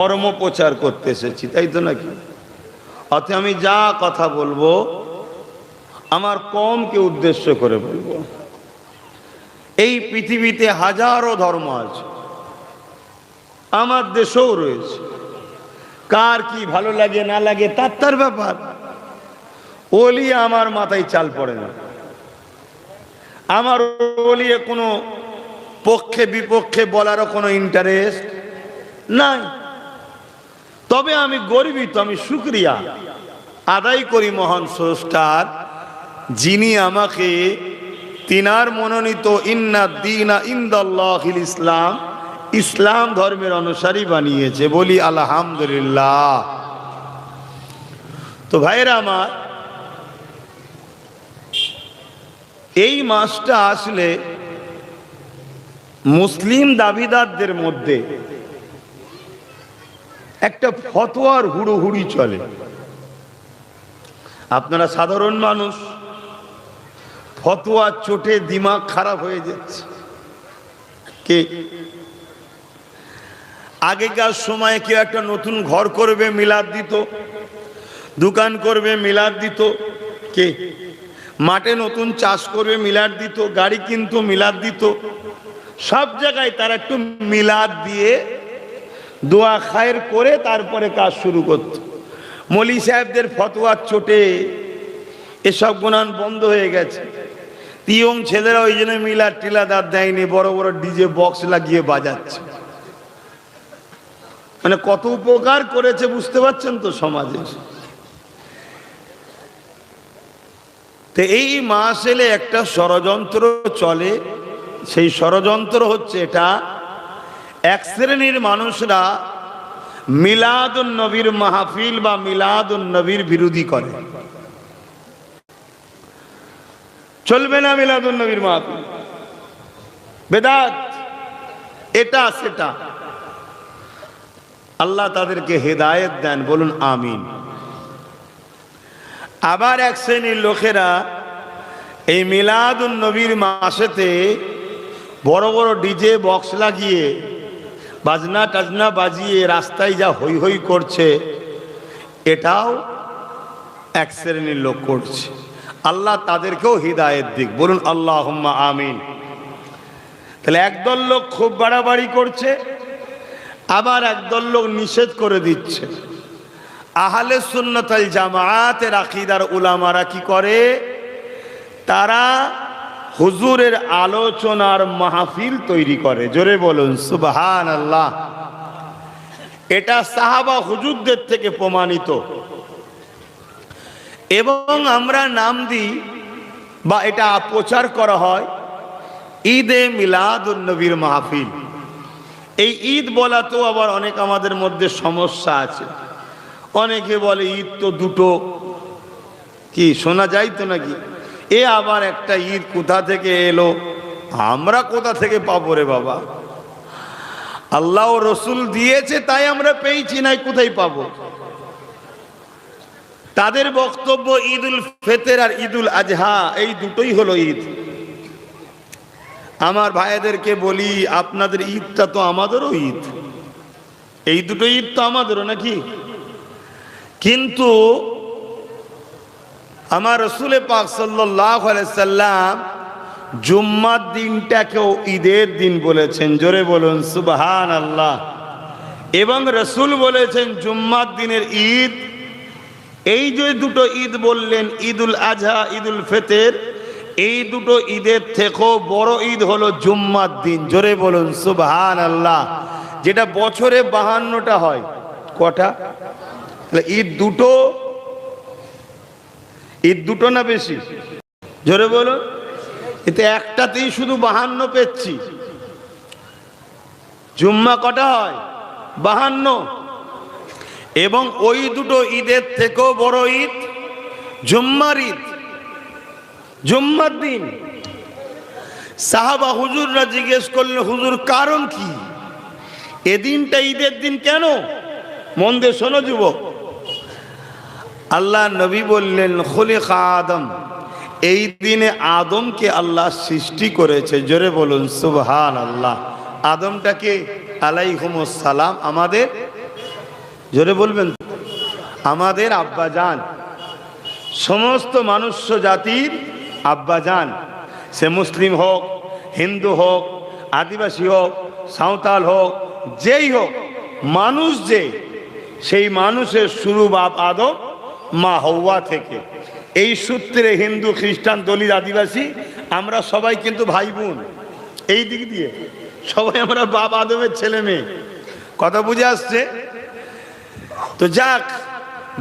ধর্ম প্রচার করতে এসেছি, তাই তো নাকি? অতএব আমি যা কথা বলবো আমার কওমকে উদ্দেশ্য করে বলবো। এই পৃথিবীতে হাজারো ধর্ম আছে, আমার দেশেও রয়েছে। কার কি ভালো লাগে না লাগে তার ব্যাপার। ওলি আমার মাথায় চাল পড়ে না। আমার ওলি কোনো পক্ষে বিপক্ষে বলারও কোনো ইন্টারেস্ট নাই। তবে আমি গর্বিত, আমি শুকরিয়া আদায় করি মহান স্রষ্টার, যিনি আমাকে তিনার মনোনীত ইন্নাদ-দীনা ইনদাল্লাহিল ইসলাম, ইসলাম ধর্মের অনুসারী বানিয়েছে। বলি আলহামদুলিল্লাহ। তো ভাইরা আমার, এই মাসটা আসলে মুসলিম দাবিদারদের মধ্যে একটা ফতোয়ার হুড়োহুড়ি চলে। আপনারা সাধারণ মানুষ, ফতোয়ার চোটে দিমাগ খারাপ হয়ে যাচ্ছে। কে আগেকার সময়ে কেউ একটা নতুন ঘর করবে মিলাদ দিত, দোকান করবে মিলাদ দিত, কে মাঠে নতুন চাষ করবে মিলাদ দিত, গাড়ি কিনতো মিলাদ দিত। সব জায়গায় তারা একটু মিলাদ দিয়ে দোয়া খায়ের করে তারপরে কাজ শুরু করত। মৌলী সাহেবদের ফতোয়ার চোটে এসব গুনান বন্ধ হয়ে গেছে। ইয়ং ছেলেরা ওই জন্য মিলাদ টিলাদ আর দেয়নি, বড় বড় ডিজে বক্স লাগিয়ে বাজাচ্ছে। মানে কত উপকার করেছে বুঝতে পারছেন তো সমাজে। তো এই মাস এলে একটা ষড়যন্ত্র চলে। সেই ষড়যন্ত্র হচ্ছে এটা, এক শ্রেণীর মানুষরা মিলাদুন নবীর মাহফিল বা মিলাদুন নবীর বিরোধী করে। চলবে না মিলাদুন নবীর মাহফিল, বেদাত, এটা সেটা। আল্লাহ তাদেরকে হেদায়েত দেন, বলুন আমিন। আবার এক শ্রেণীর লোকেরা এই মিলাদুন নবীর মাসেতে বড় বড় ডিজে বক্স লাগিয়ে বাজনা টাজনা বাজিয়ে রাস্তায় যা হই হই করছে, এটাও এক শ্রেণীর লোক করছে। আল্লাহ তাদেরকেও হিদায়েত দিক, বলুন আল্লাহুম্মা আমিন। তাহলে একদল লোক খুব বাড়াবাড়ি করছে, আবার একদল লোক নিষেধ করে দিচ্ছে। আহলে সুন্নাত ওয়াল জামাতের আকীদার উলামারা কি করে? তারা হুজুরের আলোচনার মাহফিল তৈরি করে। জোরে বলুন সুবহানাল্লাহ। এটা সাহাবা হুজুরদের থেকে প্রমাণিত। এবং আমরা নাম দিই বা এটা প্রচার করা হয় ঈদে মিলাদুন নবীর মাহফিল। এই ঈদ বলা তো আবার অনেক আমাদের মধ্যে সমস্যা আছে। অনেকে বলে ঈদ তো দুটো, কি শোনা যায় তো নাকি? এ আবার একটা ঈদ কোথা থেকে এলো, আমরা কোথা থেকে পাবো রে বাবা? আল্লাহ ও রসুল দিয়েছে তাই আমরা পেয়েছি, নাই কোথায় পাবো? তাদের বক্তব্য ঈদুল ফিতর আর ঈদুল আজহা এই দুটোই হলো ঈদ। আমার ভাইদেরকে বলি, আপনাদের ঈদটা তো আমাদেরও ঈদ, এই দুটো ঈদ তো আমাদেরও নাকি? কিন্তু আমার রসুল পাক সাল্লাল্লাহু আলাইহি সাল্লাম জুম্মার দিনটাকেও ঈদের দিন বলেছেন। জোরে বলুন সুবহানাল্লাহ। এবং রসুল বলেছেন জুম্মার দিনের ঈদ, এই যে দুটো ঈদ বললেন ঈদুল আজহা ঈদুল ফিতর, এই দুটো ঈদের থেকেও বড় ঈদ হলো জুম্মার দিন। জোরে বলুন সুবহানাল্লাহ। যেটা বছরে 52টা হয়, কটা? ঈদ দুটো, ঈদ দুটো না বেশি? জোরে বলুন। এতে একটাতেই শুধু 52 পেচ্ছি। জুম্মা কটা হয়? 52। এবং ওই দুটো ঈদের থেকেও বড় ঈদ জুম্মার ঈদ, জুম্মার দিন। সাহাবা হুজুররা জিজ্ঞেস করলেন, হুজুর কারণ কি? এদিনটা ঈদের দিন কেন? মন দিয়ে শোনো যুবক। আল্লাহ নবী বললেন খুলিকা আদম, এই দিনে আদমকে আল্লাহ সৃষ্টি করেছে। জোরে বলুন সুবহানাল্লাহ। আদমটাকে আলাইহিমুস সালাম আমাদের জোরে বলবেন। আমাদের আব্বাজান, সমস্ত মনুষ্য জাতির আব্বাজান, সে মুসলিম হোক, হিন্দু হোক, আদিবাসী হোক, সাঁওতাল হোক, যেই হোক, মানুষ যে, সেই মানুষের শুরু বাপ আদম, মা হওয়া থেকে। এই সূত্রে হিন্দু, খ্রিস্টান, দলিত, আদিবাসী আমরা সবাই কিন্তু ভাই বোন। এই দিক দিয়ে সবাই আমরা বাপ আদমের ছেলে মেয়ে। কথা বুঝে আসছে তো? যাক,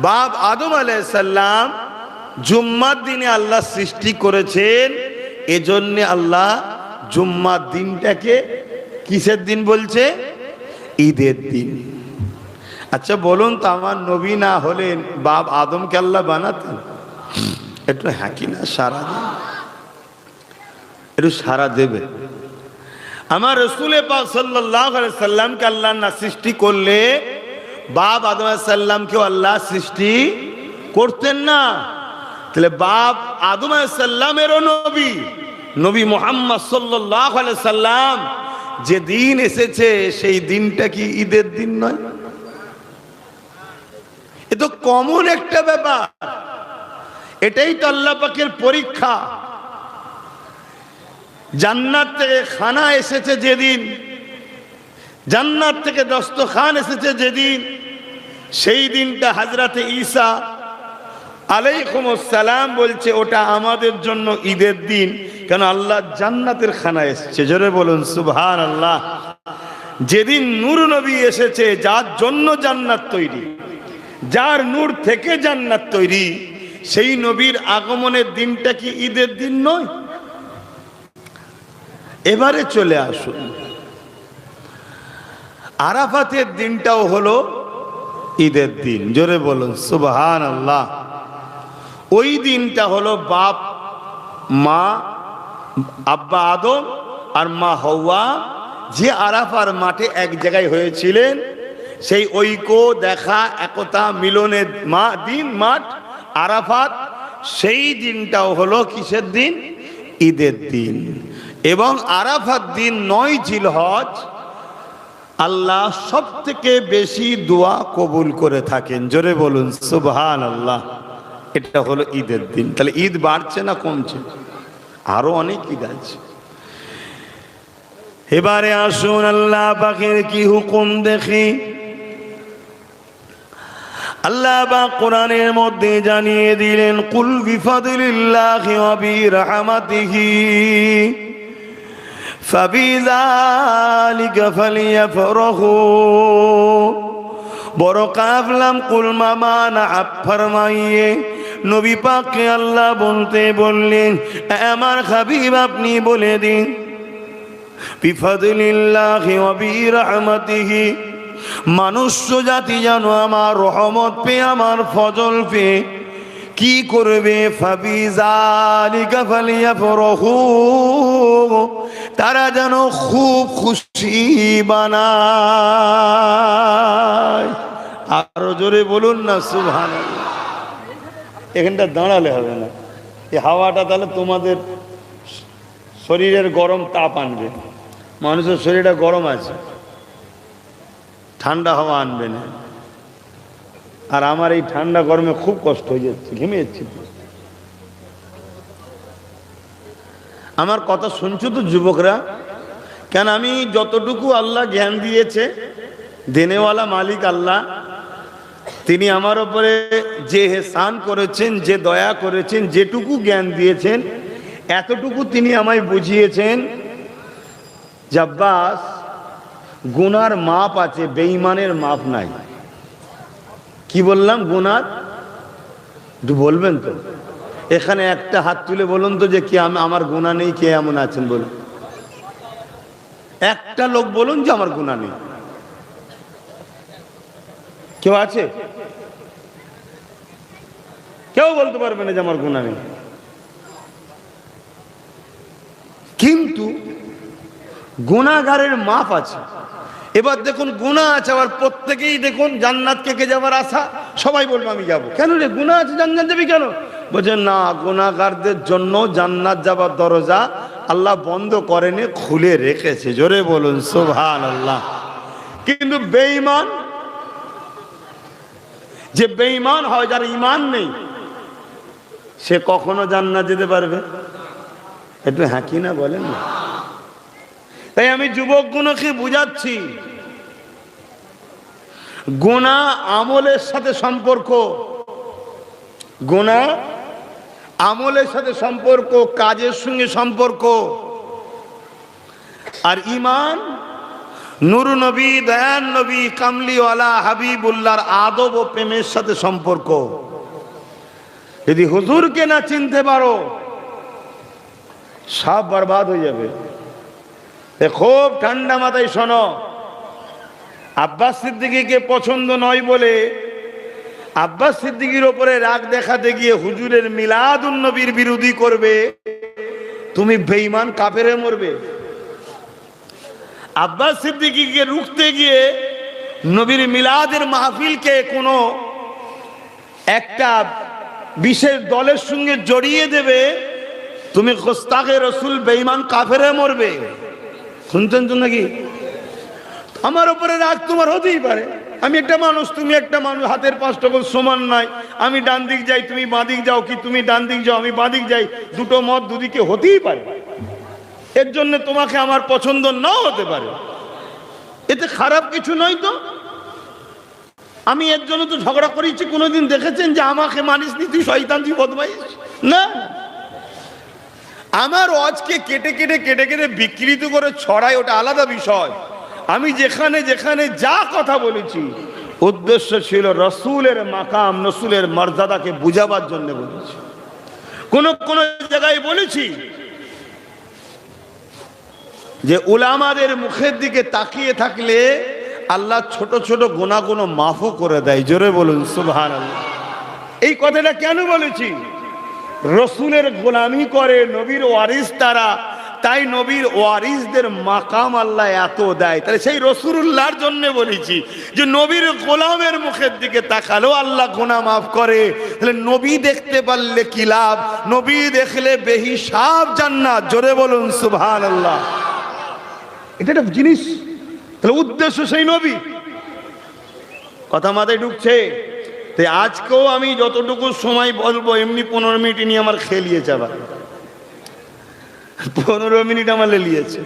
বাপ আদম আলাইহিস সালাম জুম্মার দিনে আল্লাহ সৃষ্টি করেছেন। এজন্য আল্লাহ জুম্মার দিনটাকে কিসের দিন বলছে? ঈদের দিন। আচ্ছা বলুন তো, আমার নবী না হলেন বাপ আদমকে আল্লাহ বানাতেন? একটু হ্যাঁ কি না সারা দেন, একটু সারা দেবে। আমার রাসূল পাক সাল্লাল্লাহু আলাইহি সাল্লামকে আল্লাহ না সৃষ্টি করলে বাপ আদম আলাইহিস সালামকেও আল্লাহ সৃষ্টি করতেন না। তাহলে বাপ আদম আলাইহিস সালামেরও নবী, নবী মুহাম্মদ সাল্লাল্লাহু আলাইহি সাল্লাম যে দিন এসেছে, সেই দিনটা কি ঈদের দিন নয়? এ তো কমন একটা ব্যাপার। এটাই তো আল্লাহ পাকের পরীক্ষা। জান্নাত থেকে খানা এসেছে যেদিন, জান্নাত থেকে দস্তখান এসেছে যেদিন, সেই দিনটা হযরতে ঈসা আলাইহিস সালাম বলছে ওটা আমাদের জন্য ঈদের দিন। কেন? আল্লাহ জান্নাতের খানা এসেছে। জোরে বলুন সুবহানাল্লাহ। যেদিন নূর নবী এসেছে, যার জন্য জান্নাত তৈরি, যার নূর থেকে জান্নাত তৈরি, সেই নবীর আগমনের দিনটা কি ঈদের দিন নয়? এবারে চলে আসুন, আরাফাতের দিনটাও হলো ঈদের দিন। জোরে বলুন সুবহানাল্লাহ। ওই দিনটা হলো বাপ মা, আব্বা আদম আর মা হওয়া যে আরাফার মাঠে এক জায়গায় হয়েছিলেন, সেই ঐক্য, দেখা, একতা, মিলনের দিন, মাঠ আরাফাত, সেই দিনটাও হলো কিসের দিন? ঈদের দিন। এবং আরাফাত দিন 9 জিলহজ আল্লাহ সব থেকে বেশি দোয়া কবুল করে থাকেন। জোরে বলুন সুবহানাল্লাহ। এটা হলো ঈদের দিন। তাহলে ঈদ বাড়ছে না কমছে? আরো অনেক ঈদ আছে। এবারে আসুন আল্লাহ পাকের কি হুকুম দেখি। আল্লাহ পাক কোরআনের মধ্যে জানিয়ে দিলেন, কুল বিফাদলিল্লাহি ওয়া বিরহমাতিহি ফাবিযালিকা ফালিয়াফরাহু। বড় কাফলাম কুল মামানা ফরমাইয়ে নবী পাককে আল্লাহ বলতে বললেন, আমার হাবিব আপনি বলে দিন, বিফাদলিল্লাহি ওয়া বিরহমাতিহি, মানুষ্য জাতি যেন আমার রহমত পেয়ে, আমার ফজল পেয়ে কি করবে? ফাবিযালিকা ফালিয়াফরাহু, তারা যেন খুব খুশি বানায়। আরো জোরে বলুন না সুবহানাল্লাহ। এখানটা দাঁড়ালে হবে না, এই হাওয়াটা তাহলে তোমাদের শরীরের গরম তাপ আনবে। মানুষের শরীরটা গরম আছে, ঠান্ডা হাওয়া আনবে না। আর আমার এই ঠান্ডা গরমে খুব কষ্ট হয়ে যাচ্ছে, ঘেমে যাচ্ছি। আমার কথা শুনছো তো যুবকরা? কেন আমি যতটুকু আল্লাহ জ্ঞান দিয়েছে, দেনেওয়ালা মালিক আল্লাহ, তিনি আমার উপরে যে এহসান করেছেন, যে দয়া করেছেন, যেটুকু জ্ঞান দিয়েছেন, এতটুকু তিনি আমায় বুঝিয়েছেন। আব্বাস, গুনার মাপ আছে, বেঈমানের মাপ নাই। কি বললাম? গুনার একটু বলবেন তো? এখানে একটা হাত তুলে বলুন তো যে কি আমার গুনাহ নেই, কে এমন আছেন বলুন? একটা লোক বলুন যে আমার গুনাহ নেই। কেউ আছে? কেউ বলতে পারবে না যে আমার গুনাহ নেই। কিন্তু গুনাহগারের মাপ আছে। এবার দেখুন, গুনাহ আছে, আবার প্রত্যেকেই দেখুন জান্নাত কে যাওয়ার আশা, সবাই বলবে আমি যাব। কেন রে, গুনাহ আছে জান্নাত যাবি কেন? বলছে না, গুনাহগারদের জন্য জান্নাত যাবার দরজা আল্লাহ বন্ধ করেনি, খুলে রেখেছে। জোরে বলুন সুবহানাল্লাহ। কিন্তু বেঈমান যে বেঈমান হয়, যার ঈমান নেই, সে কখনো জান্নাত যেতে পারবে? একটু হ্যাঁ কি না বলেন না। তাই আমি যুবকগুলোকে বুঝাচ্ছি, গুনাহ আমলের সাথে সম্পর্ক, গুনাহ আমলের সাথে সম্পর্ক, কাজের সঙ্গে সম্পর্ক। আর ঈমান নূর নবী, দয়ান নবী, কামলিওয়ালা হাবিবুল্লাহর আদব ও প্রেমের সাথে সম্পর্ক। যদি হুজুরকে না চিনতে পারো, সব বরবাদ হয়ে যাবে। খুব ঠান্ডা মাথায় শোনো, আব্বাস সিদ্দিকীকে পছন্দ নয় বলে আব্বাস সিদ্দিকীর ওপরে রাগ দেখাতে গিয়ে হুজুরের মিলাদুন নবীর বিরোধী করবে, তুমি বেঈমান কাফেরে মরবে। আব্বাস সিদ্দিকীকে রুখতে গিয়ে নবীর মিলাদের মাহফিলকে কোনো একটা বিশেষ দলের সঙ্গে জড়িয়ে দেবে, তুমি গোস্তাখে রসুল বেঈমান কাফেরে মরবে। শুনছেন তো নাকি? আমার উপরে রাগ তোমার হতেই পারে, আমি একটা মানুষ, তুমি একটা মানুষ, হাতের পাঁচটা গোল সমান নাই। আমি ডান দিক যাই, তুমি বাঁ দিক যাও, কি তুমি ডান দিক যাও, আমি বাঁ দিক যাই, দুটো মত দুদিকে হতেই পারে। এর জন্য তোমাকে আমার পছন্দ নাও হতে পারে, এতে খারাপ কিছু নয় তো। আমি এর জন্য তো ঝগড়া করেছি, কোনোদিন দেখেছেন যে আমাকে মানিস নি, তুই শয়তান, তুই বদমাইশ? না, আমার ওয়াজকে কেটে কেটে কেটে কেটে বিকৃত করে ছড়ায়, ওটা আলাদা বিষয়। আমি যেখানে যেখানে যা কথা বলেছি, উদ্দেশ্য ছিল রসুলের মাকাম, রসুলের মর্যাদাকে বুঝাবার জন্য বলেছি। কোন কোন জায়গায় বলেছি যে উলামাদের মুখের দিকে তাকিয়ে থাকলে আল্লাহ ছোট ছোট গুনাহগুলো মাফও করে দেয়। জোরে বলুন সুবহানাল্লাহ। এই কথাটা কেন বলেছি? রসুলের গোলামি করে নবীর ওয়ারিস তারা, তাই নবীর ওয়ারিসদের মাকাম আল্লাহ এত দেয়। তাহলে সেই রসুলুল্লাহর জন্য বলেছি যে নবীর গোলামের মুখের দিকে তাকালেও আল্লাহ গুনাহ মাফ করে। তাহলে নবী দেখতে পারলে কি লাভ? নবী দেখলে বেহিসাব জান্নাত। জোরে বলুন সুবহানাল্লাহ। এটা একটা জিনিস, তাহলে উদ্দেশ্য সেই নবী। কথা মাথায় ঢুকছে? তাই আজকেও আমি যতটুকু সময় বলবো, এমনি 15 মিনিট নিয়ে আমার খেলিয়েছে, আবার 15 মিনিট আমার লেলিয়েছে।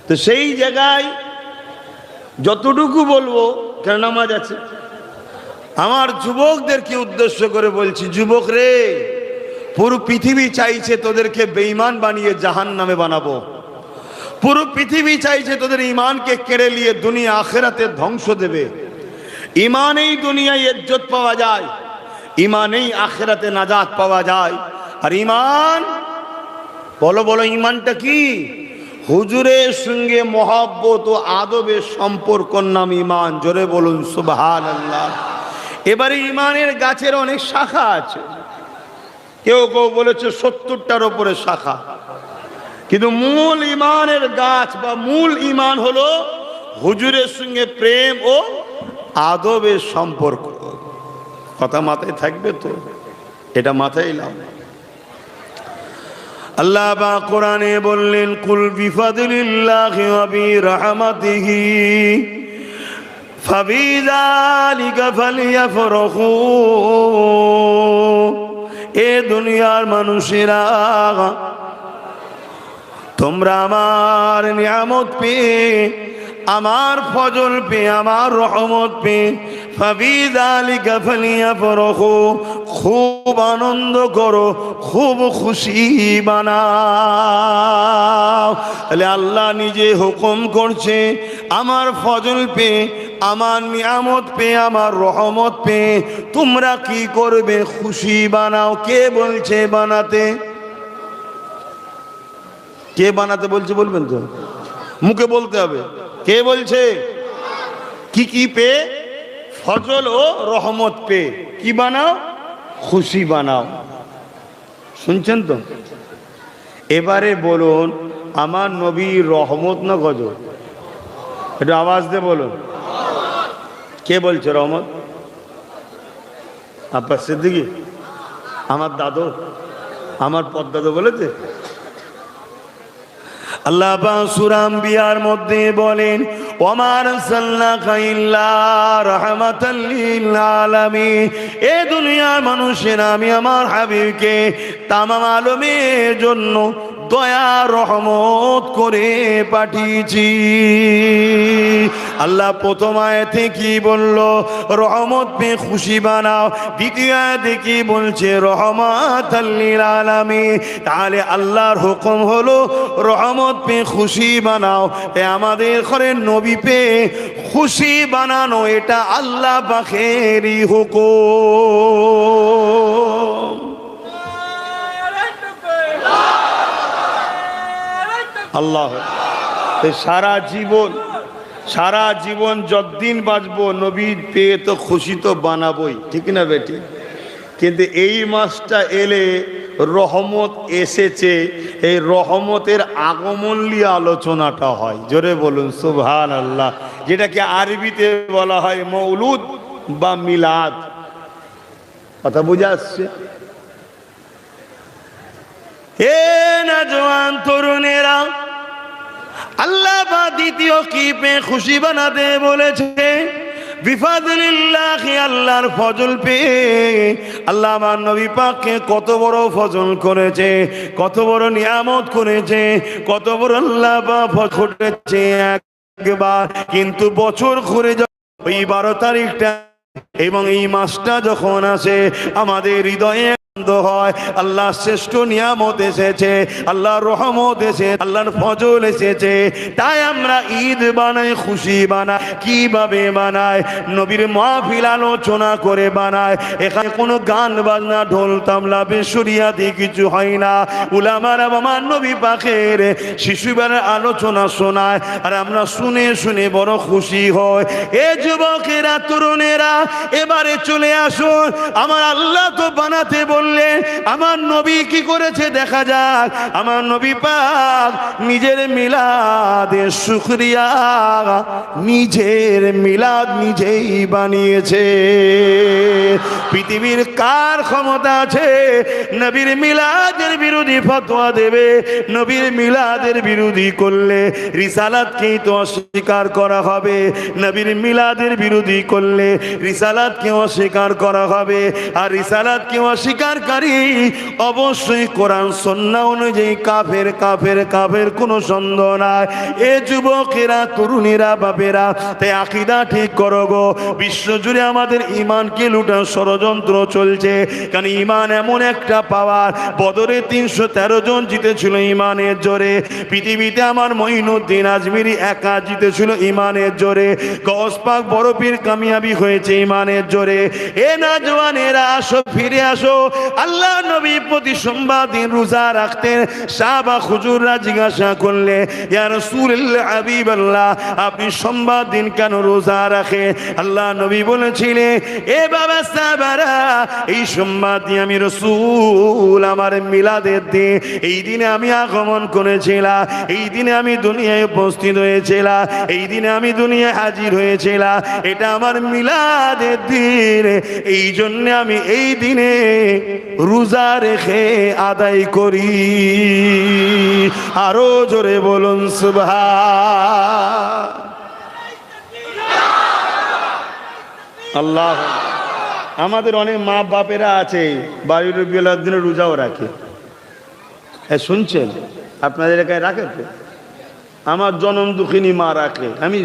তো সেই জায়গায় যতটুকু বলবো, কেন নামাজ আছে, আমার যুবকদেরকে উদ্দেশ্য করে বলছি, যুবক রে, পুরো পৃথিবী চাইছে তোদেরকে বেঈমান বানিয়ে জাহান্নামে বানাবো। পুরো পৃথিবী চাইছে তোদের ঈমানকে কেড়ে নিয়ে দুনিয়া আখিরাতে ধ্বংস দেবে। ঈমানেই দুনিয়ায় ইজ্জত পাওয়া যায়, ঈমানেই আখিরাতে নাজাত পাওয়া যায়। আর ঈমান, বলো বলো ঈমানটা কি? হুজুরের সঙ্গে মহব্বত ও আদবের সম্পর্কর নাম ঈমান। জোরে বলুন সুবহানাল্লাহ। এবারে ঈমানের গাছের অনেক শাখা আছে, কেউ কেউ বলেছে 70টার উপরে শাখা, কিন্তু মূল ঈমানের গাছ বা মূল ঈমান হলো হুজুরের সঙ্গে প্রেম ও আদবের সম্পর্ক। কথা মাথায় থাকবে তো? এটা মাথায় নাও। আল্লাহ বা কোরআনে বললেন, কুল বিফাদলিল্লাহি ওয়া বিরহমাতিহি ফাবিযালিকা ফালইফরাহু। এ দুনিয়ার মানুষেরা, তোমরা আমার নিয়ামত পেয়ে, আমার ফজল পেয়ে, আমার রহমত পেয়ে, ফাবিযালিকা ফালইফরাহু, খুব আনন্দ করো, খুব খুশি বানাও। তাহলে আল্লাহ নিজে হুকুম করছে, আমার ফজল পেয়ে, আমার নিয়ামত পেয়ে, আমার রহমত পেয়ে তোমরা কি করবে? খুশি বানাও। কে বলছে বানাতে? কে বানাতে বলছে বলবেন তো? মুখে বলতে হবে। কে বলছে? কি কি পেয়ে? ফজল ও রহমত পেয়ে কি বানাও? খুশি বানাও। শুনছেন তো? এবারে বলুন, আমার নবীর রহমত না গজব? একটু আওয়াজ দিয়ে বলুন, কে বলছে রহমত? আব্বাস সিদ্দিকী, আমার দাদু, আমার পদ্দাদু বলেছে? আল্লাহ পাক সূরা আম্বিয়ার মধ্যে বলেন, ওয়া মা আরসালনাকা ইল্লা রাহমাতাল লিল আলামিন। এ দুনিয়ার মানুষেরা আমি আমার হাবিবকে তামাম আলমের জন্য দয়া রহমত করে পাঠিয়েছি। আল্লাহ প্রথম আয়াতে কি বলল? রহমত পে খুশি বানাও। দ্বিতীয় আয়াতে কি বলছে? রহমাতাল লিল আলামিন। তাহলে আল্লাহর হুকুম হলো রহমত পে খুশি বানাও। এ আমাদের ঘরে নবী পে খুশি বানানো এটা আল্লাহ পাকেরই হুকুম। আল্লাহ সারা জীবন যতদিন বাঁচবো নবী পেয়ে তো খুশি তো বানাবোই, ঠিক না বেটি? কিন্তু এই মাসটা এলে রহমত এসেছে, এই রহমতের আগমন নিয়ে আলোচনাটা হয়। জোরে বলুন সুবহানাল্লাহ। যেটাকে আরবিতে বলা হয় মৌলুদ বা মিলাদ। কথা বুঝে আসছে? এ নওজওয়ান তরুণেরা, আল্লাহ বা দ্বিতীয় কি পে খুশি বানাতে বলেছে? বিফাদলিল্লাহি, আল্লাহর ফজল পে। আল্লাহ আমার নবী পাককে কত বড় ফজল করেছে, কত বড় নিয়ামত করেছে, কত বড় আল্লাহ বা ফজল করেছে একবার। কিন্তু বছর ঘুরে যায় ওই 12 তারিখটা এবং এই মাসটা যখন আসে আমাদের হৃদয়ে হয় আল্লাহ শ্রেষ্ঠ নিয়ামত এসেছে, আল্লাহর রহমত এসেছে, আল্লাহর ফজল এসেছে। তাই আমরা ঈদ বানাই, খুশি বানাই। কিভাবে বানায়? নবীর মাহফিল আলোচনা করে বানায়। এখানে কোনো গান বাজনা, ঢোল তাবলা, বেসুরিয়াদি কিছু হয় না। উলামারা আমার নবী পাকের শিশুবেলার আলোচনা শোনায় আর আমরা শুনে শুনে বড় খুশি হয়। এ যুবকেরা, তরুণেরা, এবারে চলে আসুন। আমার আল্লাহ তো বানাতে বললেন, আমার নবী কি করেছে দেখা যাক। আমার নবী পাক নিজের মিলাদের শুকরিয়া, নিজের মিলাদ নিজেই বানিয়েছে। পৃথিবীর কার ক্ষমতা আছে নবীর মিলাদের বিরোধী ফতোয়া দেবে? নবীর মিলাদের বিরোধী করলে রিসালাতকেই তো অস্বীকার করা হবে। নবীর মিলাদের বিরোধী করলে রিসালাতকে অস্বীকার করা হবে। আর রিসালাতকে অস্বীকারী অবশ্যই কোরআন সুন্নাহ অনুযায়ী কাফের। কাফের কাফের কোনো সন্দেহ নাই। এ যুবকেরা, তরুণীরা, বাপেরা, তাই আকীদা ঠিক করো গো। বিশ্বজুড়ে আমাদের ঈমানকে লুটার ষড়যন্ত্র চলছে। কারণ ঈমান এমন একটা পাওয়ার, বদরে 313 জন জিতেছিল ঈমানের জোরে। পৃথিবীতে আমার মঈনুদ্দিন আজমিরি একা জিতেছিল ঈমানের জোরে। গওস পাক বড় পীর কামিয়াবি হয়েছে ঈমানের জোরে। এ নওজওয়ানেরা আসো, ফিরে আসো। আল্লাহ নবী প্রতি সোমবার দিন রোজা রাখতেন। সাহাবা হুজুররা জিজ্ঞাসা করলে, ইয়া রাসূলুল্লাহ, হাবিবাল্লাহ, আপনি সোমবার দিন কেন রোজা রাখেন? আল্লাহ নবী বলেছিলেন, এ বাবা সাহাবারা, এই সোমবার দিন আমি রাসূল আমার মিলাদের দিন, এই দিনে আমি আগমন করেছিলাম, এই দিনে আমি দুনিয়ায় উপস্থিত হয়েছিলাম, এই দিনে আমি দুনিয়ায় হাজির হয়েছিলাম। এটা আমার মিলাদের দিন, এই জন্য আমি এই দিনে রোজা রেখে আদায় করি। আরো জোরে বলুন সুবহান আল্লাহ। আমাদের অনেক মা বাপেরা আছে বাড়ির রবিউলের দিনে রোজাও রাখে। হ্যাঁ, শুনছেন? আপনাদের এলাকায় রাখে তো? আমার জনম দুঃখিনী মা রাখে। আমি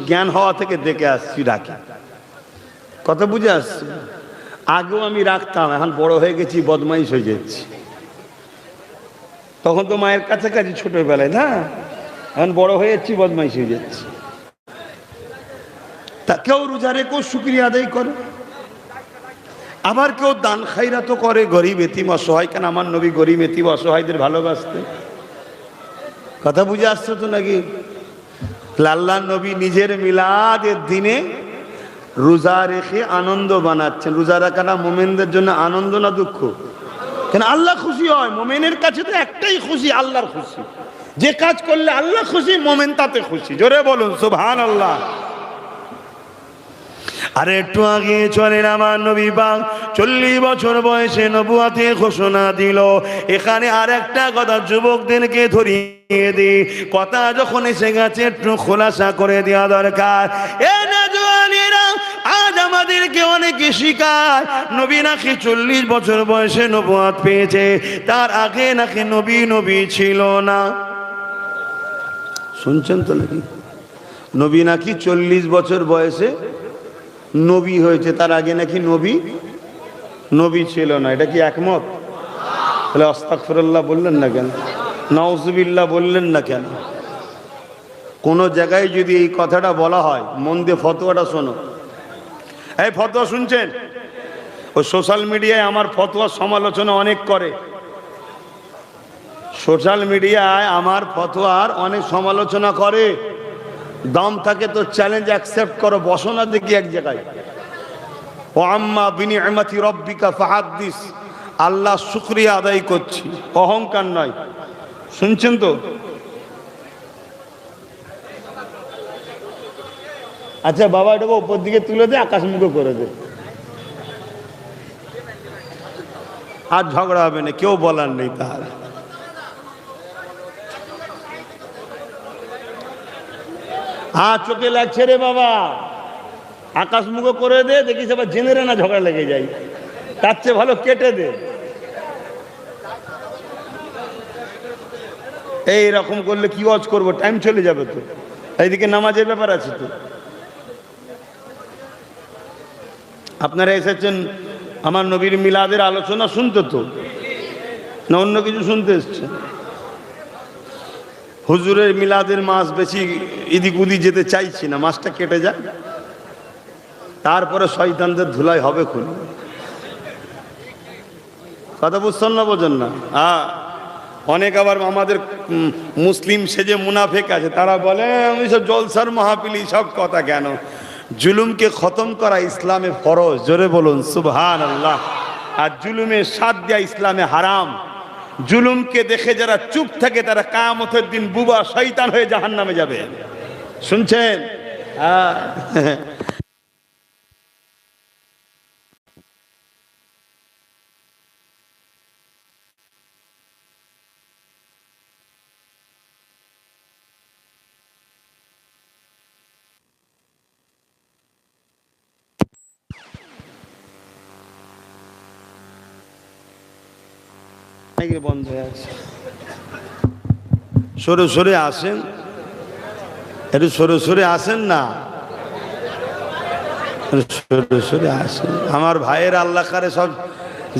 জ্ঞান হওয়া থেকে দেখে আসছি রাখে। কথা বুঝে আসছি? আগেও আমি রাখতাম, এখন বড় হয়ে গেছি, বদমাইশ হয়ে যাচ্ছি। তখন তো মায়ের কাছাকাছি ছোটবেলায়, না? এখন বড় হয়ে যাচ্ছি, বদমাইশ হয়ে যাচ্ছি। তা কেউ রোজা রেখেও শুকরিয়া আদায় করে, আবার কেউ দান খায়রাত করে, গরিব এতিম অসহায়। কেন আমার নবী গরিব এতিম অসহায়দের ভালোবাসতেন। কথা বুঝে আসছে তো নাকি? আল্লাহর নবী নিজের মিলাদের দিনে রোজা রেখে আনন্দ বানাচ্ছেন। রোজা রাখাটা মোমেনদের জন্য আনন্দ না দুঃখ? কেন আল্লাহ খুশি হয়। মোমেনের কাছে তো একটাই খুশি, আল্লাহর খুশি। যে কাজ করলে আল্লাহ খুশি, মোমেন তাতে খুশি। জোরে বলুন সুবহানাল্লাহ। আর একটু আগে চলেন আমার নবী পাক 40 বছর বয়সে নবুয়াতের ঘোষণা দিল। এখানে আর একটা কথা যুবকদেরকে ধরিয়ে দিই, কথা যখন এসে গেছে একটু খোলাসা করে দেওয়া দরকার। এ নওজওয়ানেরা, আজ আমাদেরকে অনেকে শিখায় নবী নাকি 40 বছর বয়সে নবুয়াত পেয়েছে, তার আগে নাকি নবী ছিল না। শুনছেন তো নাকি? নবী নাকি 40 বছর বয়সে নবী হয়েছে, তার আগে নাকি নবী ছিল না। এটা কি একমত? তাহলে আস্তাগফিরুল্লাহ বললেন না কেন? নাউজুবিল্লাহ বললেন না কেন? কোন জায়গায় যদি এই কথাটা বলা হয়, মন দিয়ে ফতোয়াটা শোনো। এই ফতোয়া শুনছেন? ও সোশ্যাল মিডিয়ায় আমার ফতোয়ার সমালোচনা অনেক করে। সোশ্যাল মিডিয়ায় আমার ফতোয়ার অনেক সমালোচনা করে। দাম থাকে তো চ্যালেঞ্জ অ্যাকসেপ্ট করো, বসো না দেখি এক জায়গায়। ও আম্মা বিনিআমাতি রাব্বিকা ফাহাদ্দিস, আল্লাহ শুকরিয়া আদায় করছি, অহংকার নয়। শুনছেন তো? আচ্ছা বাবা, এটাকে উপর দিকে তুলে দে, আকাশমুখো করে দে। আর ঝগড়া হবে না, কেউ বলার নেই। তাহলে চোখে লাগছে রে বাবা, আকাশমুখো করে দে, দেখিস আবার জেনে না ঝগড়া লেগে যায়। তার চেয়ে ভালো কেটে দে। এইরকম করলে কি ওয়াজ করবো, টাইম চলে যাবে তো। এইদিকে নামাজের ব্যাপার আছে তো। আপনারা এসেছেন আমার নবীর মিলাদের আলোচনা শুনতে তো, না অন্য কিছু শুনতে এসছেন? হুজুরের মিলাদের মাস বেশি এদিক উদিক যেতে চাইছি না, মাসটা কেটে যায়, তারপরে শয়তানদের ধুলাই হবে খুন। কথা বুঝছেন না? বোঝেন না? অনেক আবার আমাদের মুসলিম সেজে মুনাফেক আছে, তারা বলে আমি সব জলসার মাহফিল, সব কথা কেন? জুলুমকে খতম করা ইসলামে ফরজ, জোরে বলুন সুবহানাল্লাহ। আর জুলুমের সাথ দেয়া ইসলামে হারাম। জুলুমকে দেখে যারা চুপ থাকে তারা কিয়ামতের দিন বুবা শয়তান হয়ে জাহান্নামে যাবে। শুনছেন? বন্ধ হয়ে আছে। সরে সরে আসেন, একটু সরে সরে আসেন না, সরে সরে আসেন। আমার ভাইয়ের আল্লাহ কারে সব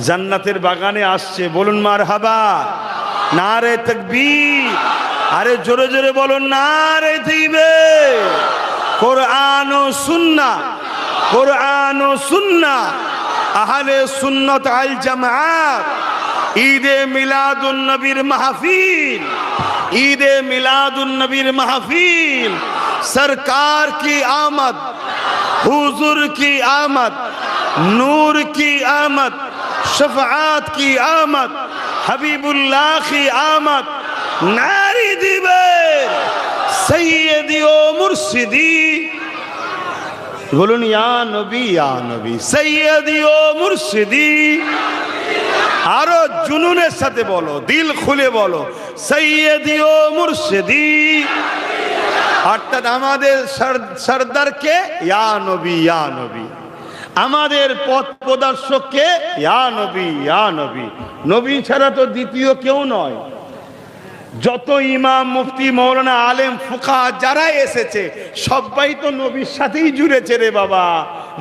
জান্নাতের বাগানে আসছে, বলুন মারহাবা, নারে তাকবীর। আরে জোরে জোরে বলুন নারে তাকবীর। কোরআন ও সুন্নাহ, কোরআন ও সুন্নাহ, আহলে সুন্নাত আল জামাআত, ঈদে মিলাদুন নবীর মাহফিল, ঈদে মিলাদুন নবীর মাহফিল, सरकार की आमद, हुजूर की आमद, नूर की आमद, शफाअत की आमद, हबीबुल्लाह की आमद, नारी दिबे सैयदी ओ मुर्शिदी, बोलून या नबी सैयदी ओ मुर्शिदी। आरो जुनूনের সাথে বলো, দিল খুলে বলো, সৈয়দি ও মুর্শিদি। অর্থাৎ আমাদের সরদারকে ইয়া নবী, ইয়া নবী। আমাদের পথ প্রদর্শককে ইয়া নবী, ইয়া নবী। নবী ছাড়া তো দ্বিতীয় কেউ নয়। যত ইমাম, মুফতি, মৌলানা, আলেম, ফুকাহা যারা এসেছে সবাই তো নবীর সাথেই জুড়েছে রে বাবা।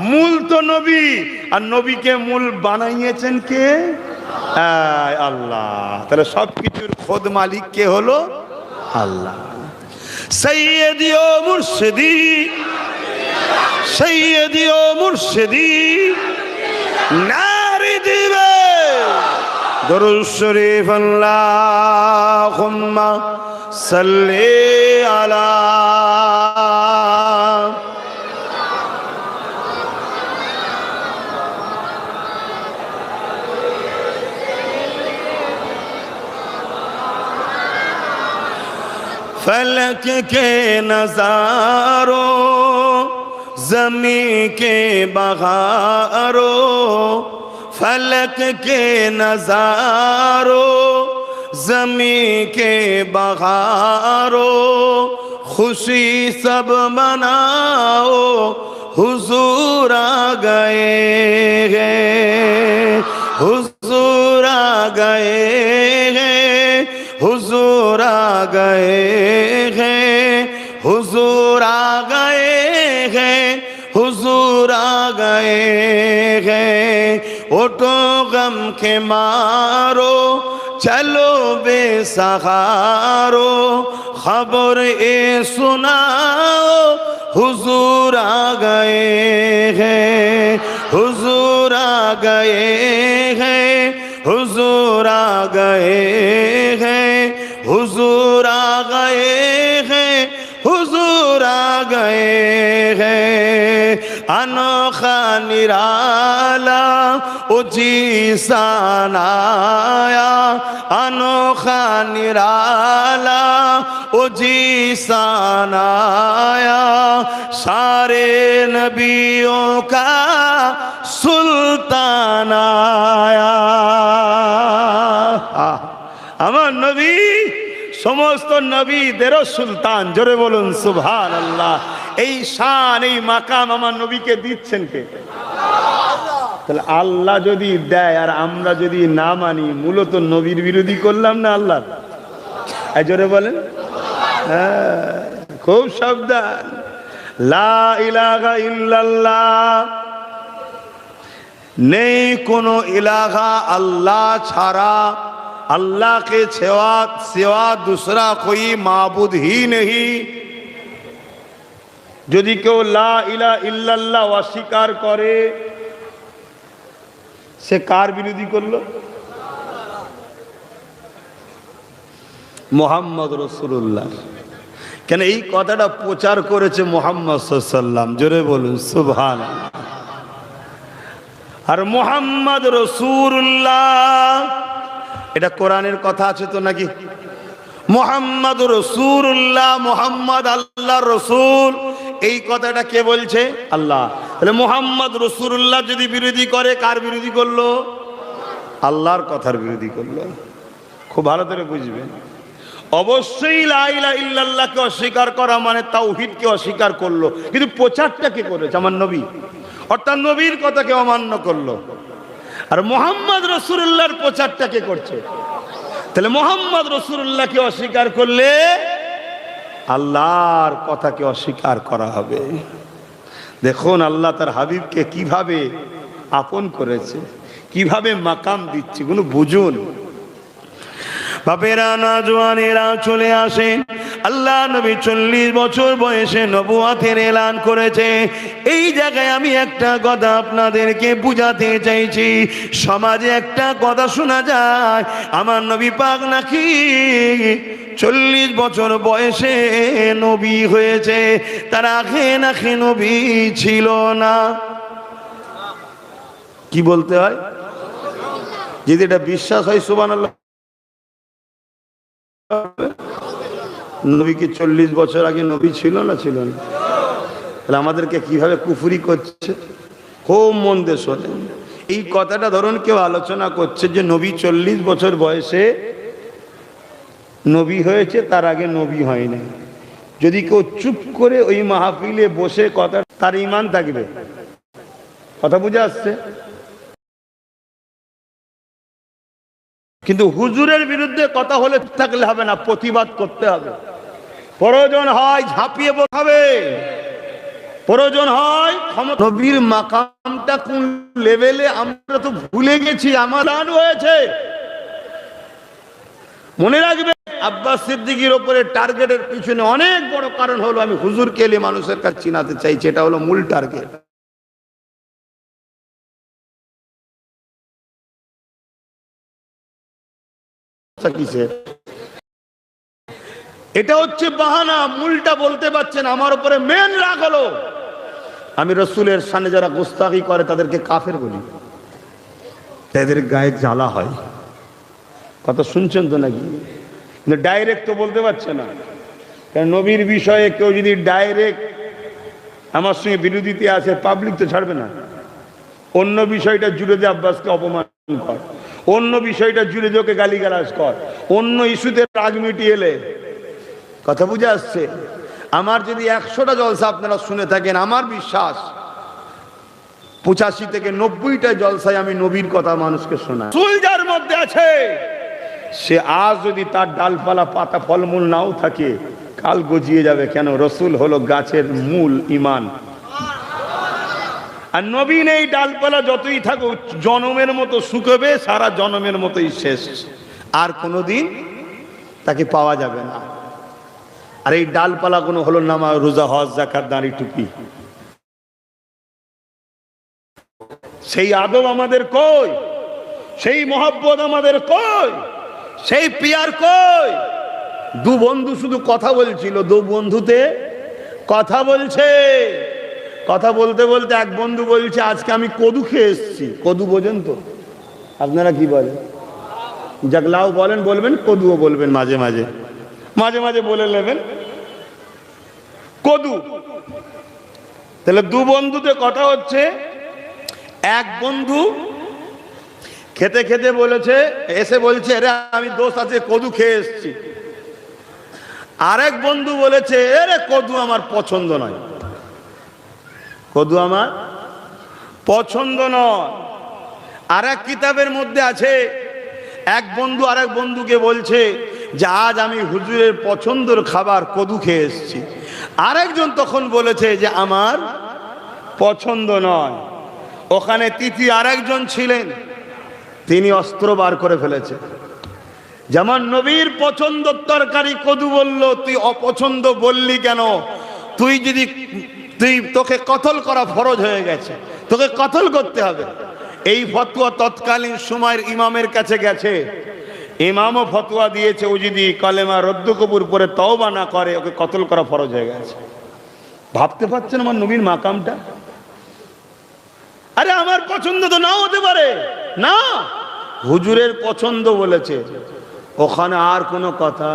মূল তো নবী, আর নবীকে মূল বানাইয়েছেন কে? আল্লাহ। তাহলে সবকিছুর খোদ মালিক কে হলো? আল্লাহ। সৈয়দি ও মুর্শিদি, সৈয়দি ও মুর্শিদি, নারী দিবে দরুদ শরীফ, আল্লাহুম্মা সাল্লি আলা। फलक के नजारों ज़मीं के बहारों फलक के नज़ारों ज़मीं के बहारों खुशी सब मनाओ हुजूर आ गए हैं हुजूर आ गए हैं हुजूर आ गए हैं हुजूर आ गए हैं हुजूर आ गए हैं उठो गम के मारो चलो बेसहारो खबर ए सुनाओ हुजूर आ गए हैं हुजूर आ गए हैं हुजूर आ गए हैं हुजूर आ गए हैं हुजूर आ गए हैं अनोखा निराला उजी सानाया अनोखा निराला उजी सानाया सारे नबियों का सुल्तान आया আমার নবী সমস্ত নবীদেরও সুলতান জোরে বলুন সুবহানাল্লাহ এই শান এই মাকাম আমার নবীকে দিচ্ছেন কে তাহলে আল্লাহ যদি দেয় আর আমরা যদি না মানি মূলত নবীর বিরোধী করলাম না আল্লাহ এই জোরে বলেন হ্যাঁ খুব সাবধান লা ইলাহা ইল্লাল্লাহ নেই কোনো ইলাহা আল্লাহ ছাড়া अल्लाह के सिवा दूसरा कोई माबूद ही नहीं यदि केउ ला इलाहा इल्लल्लाह अस्वीकार करे से कार विरोधी करलो मुहम्मद रसूलुल्लाह কেন এই কথাটা প্রচার করেছে মুহাম্মদ সাল্লাল্লাহু আলাইহি সাল্লাম জোরে বলুন সুবহানাল্লাহ আর মুহাম্মদ রাসূলুল্লাহ এটা কোরআনের কথা আছে তো নাকি মুহাম্মদ রাসূলুল্লাহ মুহাম্মদ আল্লাহর রাসূল এই কথাটা কে বলছে আল্লাহ তাহলে মুহাম্মদ রাসূলুল্লাহ যদি বিরোধী করে কার বিরোধী করলো আল্লাহর কথার বিরোধী করলো খুব ভালো করে বুঝবেন অবশ্যই লা ইলাহা ইল্লাল্লাহকে অস্বীকার করা মানে তাওহীদকে অস্বীকার করলো কিন্তু প্রচারটা কে করেছে আমার নবী অর্থাৎ নবীর কথাকে অমান্য করলো আর মুহাম্মদ রাসূলুল্লাহর প্রচারটা কে করছে তাহলে মুহাম্মদ রাসূলুল্লাহকে অস্বীকার করলে আল্লাহর কথাকে অস্বীকার করা হবে দেখুন আল্লাহ তার হাবিবকে কিভাবে আপন করেছে কিভাবে মাকাম দিচ্ছে কোনো বুঝুন বাপেরা নওজওয়ানেরা চলে আসেন আল্লাহ নবী 40 বছর বয়সে নবুয়তের এলান করেছে এই জায়গায় আমি একটা কথা আপনাদেরকে বুঝাতে চাইছি সমাজে একটা কথা শোনা যায় আমার নবী পাক নাকি 40 বছর বয়সে নবী হয়েছে তার আগে নাকি নবী ছিল না কি বলতে হয় যদি এটা বিশ্বাস হয় সুবহানাল্লাহ নবী কি 40 বছর আগে নবী ছিল না ছিল না তাহলে আমাদেরকে কিভাবে কুফরি করছে খুব মন দিয়ে শোনেন এই কথাটা ধরুন কেউ আলোচনা করছে যে নবী 40 বছর বয়সে নবী হয়েছে তার আগে নবী হয় না যদি কেউ চুপ করে ওই মাহফিলে বসে কথা তার ঈমান থাকবে কথা বুঝে আসছে কিন্তু হুজুরের বিরুদ্ধে কথা হলে থাকলে হবে না প্রতিবাদ করতে হবে প্রয়োজন হয় ঝাঁপিয়ে পড়তে হবে প্রয়োজন হয় নবীর মাকামটা কোন লেভেলে আমরা তো ভুলে গেছি আমার দান হয়েছে মনে রাখবে আব্বাস সিদ্দিকীর উপরে টার্গেটের পিছনে অনেক বড় কারণ হলো আমি হুজুরকে এলে মানুষের কাছে চিনাতে চাইছি এটা হলো মূল টার্গেট এটা হচ্ছে বাহানা মূলটা বলতে পারছেন আমার উপরে মেন রাগ হলো আমি রাসূলের সামনে যারা গোস্তাখি করে তাদেরকে কাফের বলি তাদের গায়ে জ্বালা হয় কথা শুনছেন তো নাকি কিন্তু ডাইরেক্ট তো বলতে পারছে না কারণ নবীর বিষয়ে কেউ যদি ডাইরেক্ট আমার সঙ্গে বিরোধিতা আছে, পাবলিক তো ছাড়বে না। অন্য বিষয়টা জুড়ে দিয়ে আব্বাসকে অপমান কর, অন্য বিষয়টা জুড়ে দিয়ে ওকে গালিগালাজ কর, অন্য ইস্যুতে রাগ মিটিয়ে এলে। কথা বুঝে আসছে? আমার যদি 100টা জলসা আপনারা শুনে থাকেন, আমার বিশ্বাস 85 থেকে 90টা জলসায় আমি নবীর কথা মানুষকে শোনা। চুল যার মধ্যে আছে সে আজ যদি তার ডালপালা পাতা ফলমূল নাও থাকে, কাল গজিয়ে যাবে। কেন? রসুল হলো গাছের মূল, ঈমান। আর নবী নেই, ডালপালা যতই থাকুক জনমের মতো শুকাবে, সারা জনমের মতোই শেষ, আর কোনোদিন তাকে পাওয়া যাবে না। আর এই ডালপালা কোনো হলো নামাজ, রোজা, হজ, যাকাত, দাড়ি, টুপি। সেই আদব আমাদের কই? সেই মহব্বত আমাদের কই? সেই পিয়ার কই? দু বন্ধু শুধু কথা বলছিল, দু বন্ধুতে কথা বলছে। কথা বলতে বলতে এক বন্ধু বলছে, আজকে আমি কদু খেয়ে এসেছি। কদু বোঝেন তো আপনারা? কি বলেন? জাগলাও বলেন, বলবেন, কদুও বলবেন, মাঝে মাঝে মাঝে মাঝে বলে নেবেন কদু। তাহলে দু বন্ধুতে কথা হচ্ছে। এক বন্ধু খেতে খেতে বলেছে, এসে বলছে, আরে আমি দোস্ত আছে কদু খেয়ে এসেছি। আরেক বন্ধু বলেছে, আরে কদু আমার পছন্দ নয়, কদু আমার পছন্দ নয়। আর এক কিতাবের মধ্যে আছে, এক বন্ধু আরেক বন্ধুকে বলছে যে আজ আমি হুজুরের পছন্দের খাবার কদু খেয়ে এসেছি। আরেকজন তখন বলেছে যে আমার পছন্দ নয়। ওখানে তৃতীয় আরেকজন ছিলেন, তিনি অস্ত্র বার করে ফেলেছে। যেমন নবীর পছন্দের তরকারি কদু বলল, তুই অপছন্দ বললি কেন? তোকে কতল করা ফরজ হয়ে গেছে, তোকে কতল করতে হবে। এই ফতোয়া তৎকালীন সময়ের ইমামের কাছে গেছে। ইমামও ফতোয়া দিয়েছে, ও যদি কলেমা রদ্দ কবুর করে তওবা না করে, ওকে কতল করা ফরজ হয়ে গেছে। ভাবতে পারছেন আমার নবীর মাকামটা? আরে আমার পছন্দ তো নাও হতে পারে না, হুজুরের পছন্দ বলেছে, ওখানে আর কোনো কথা।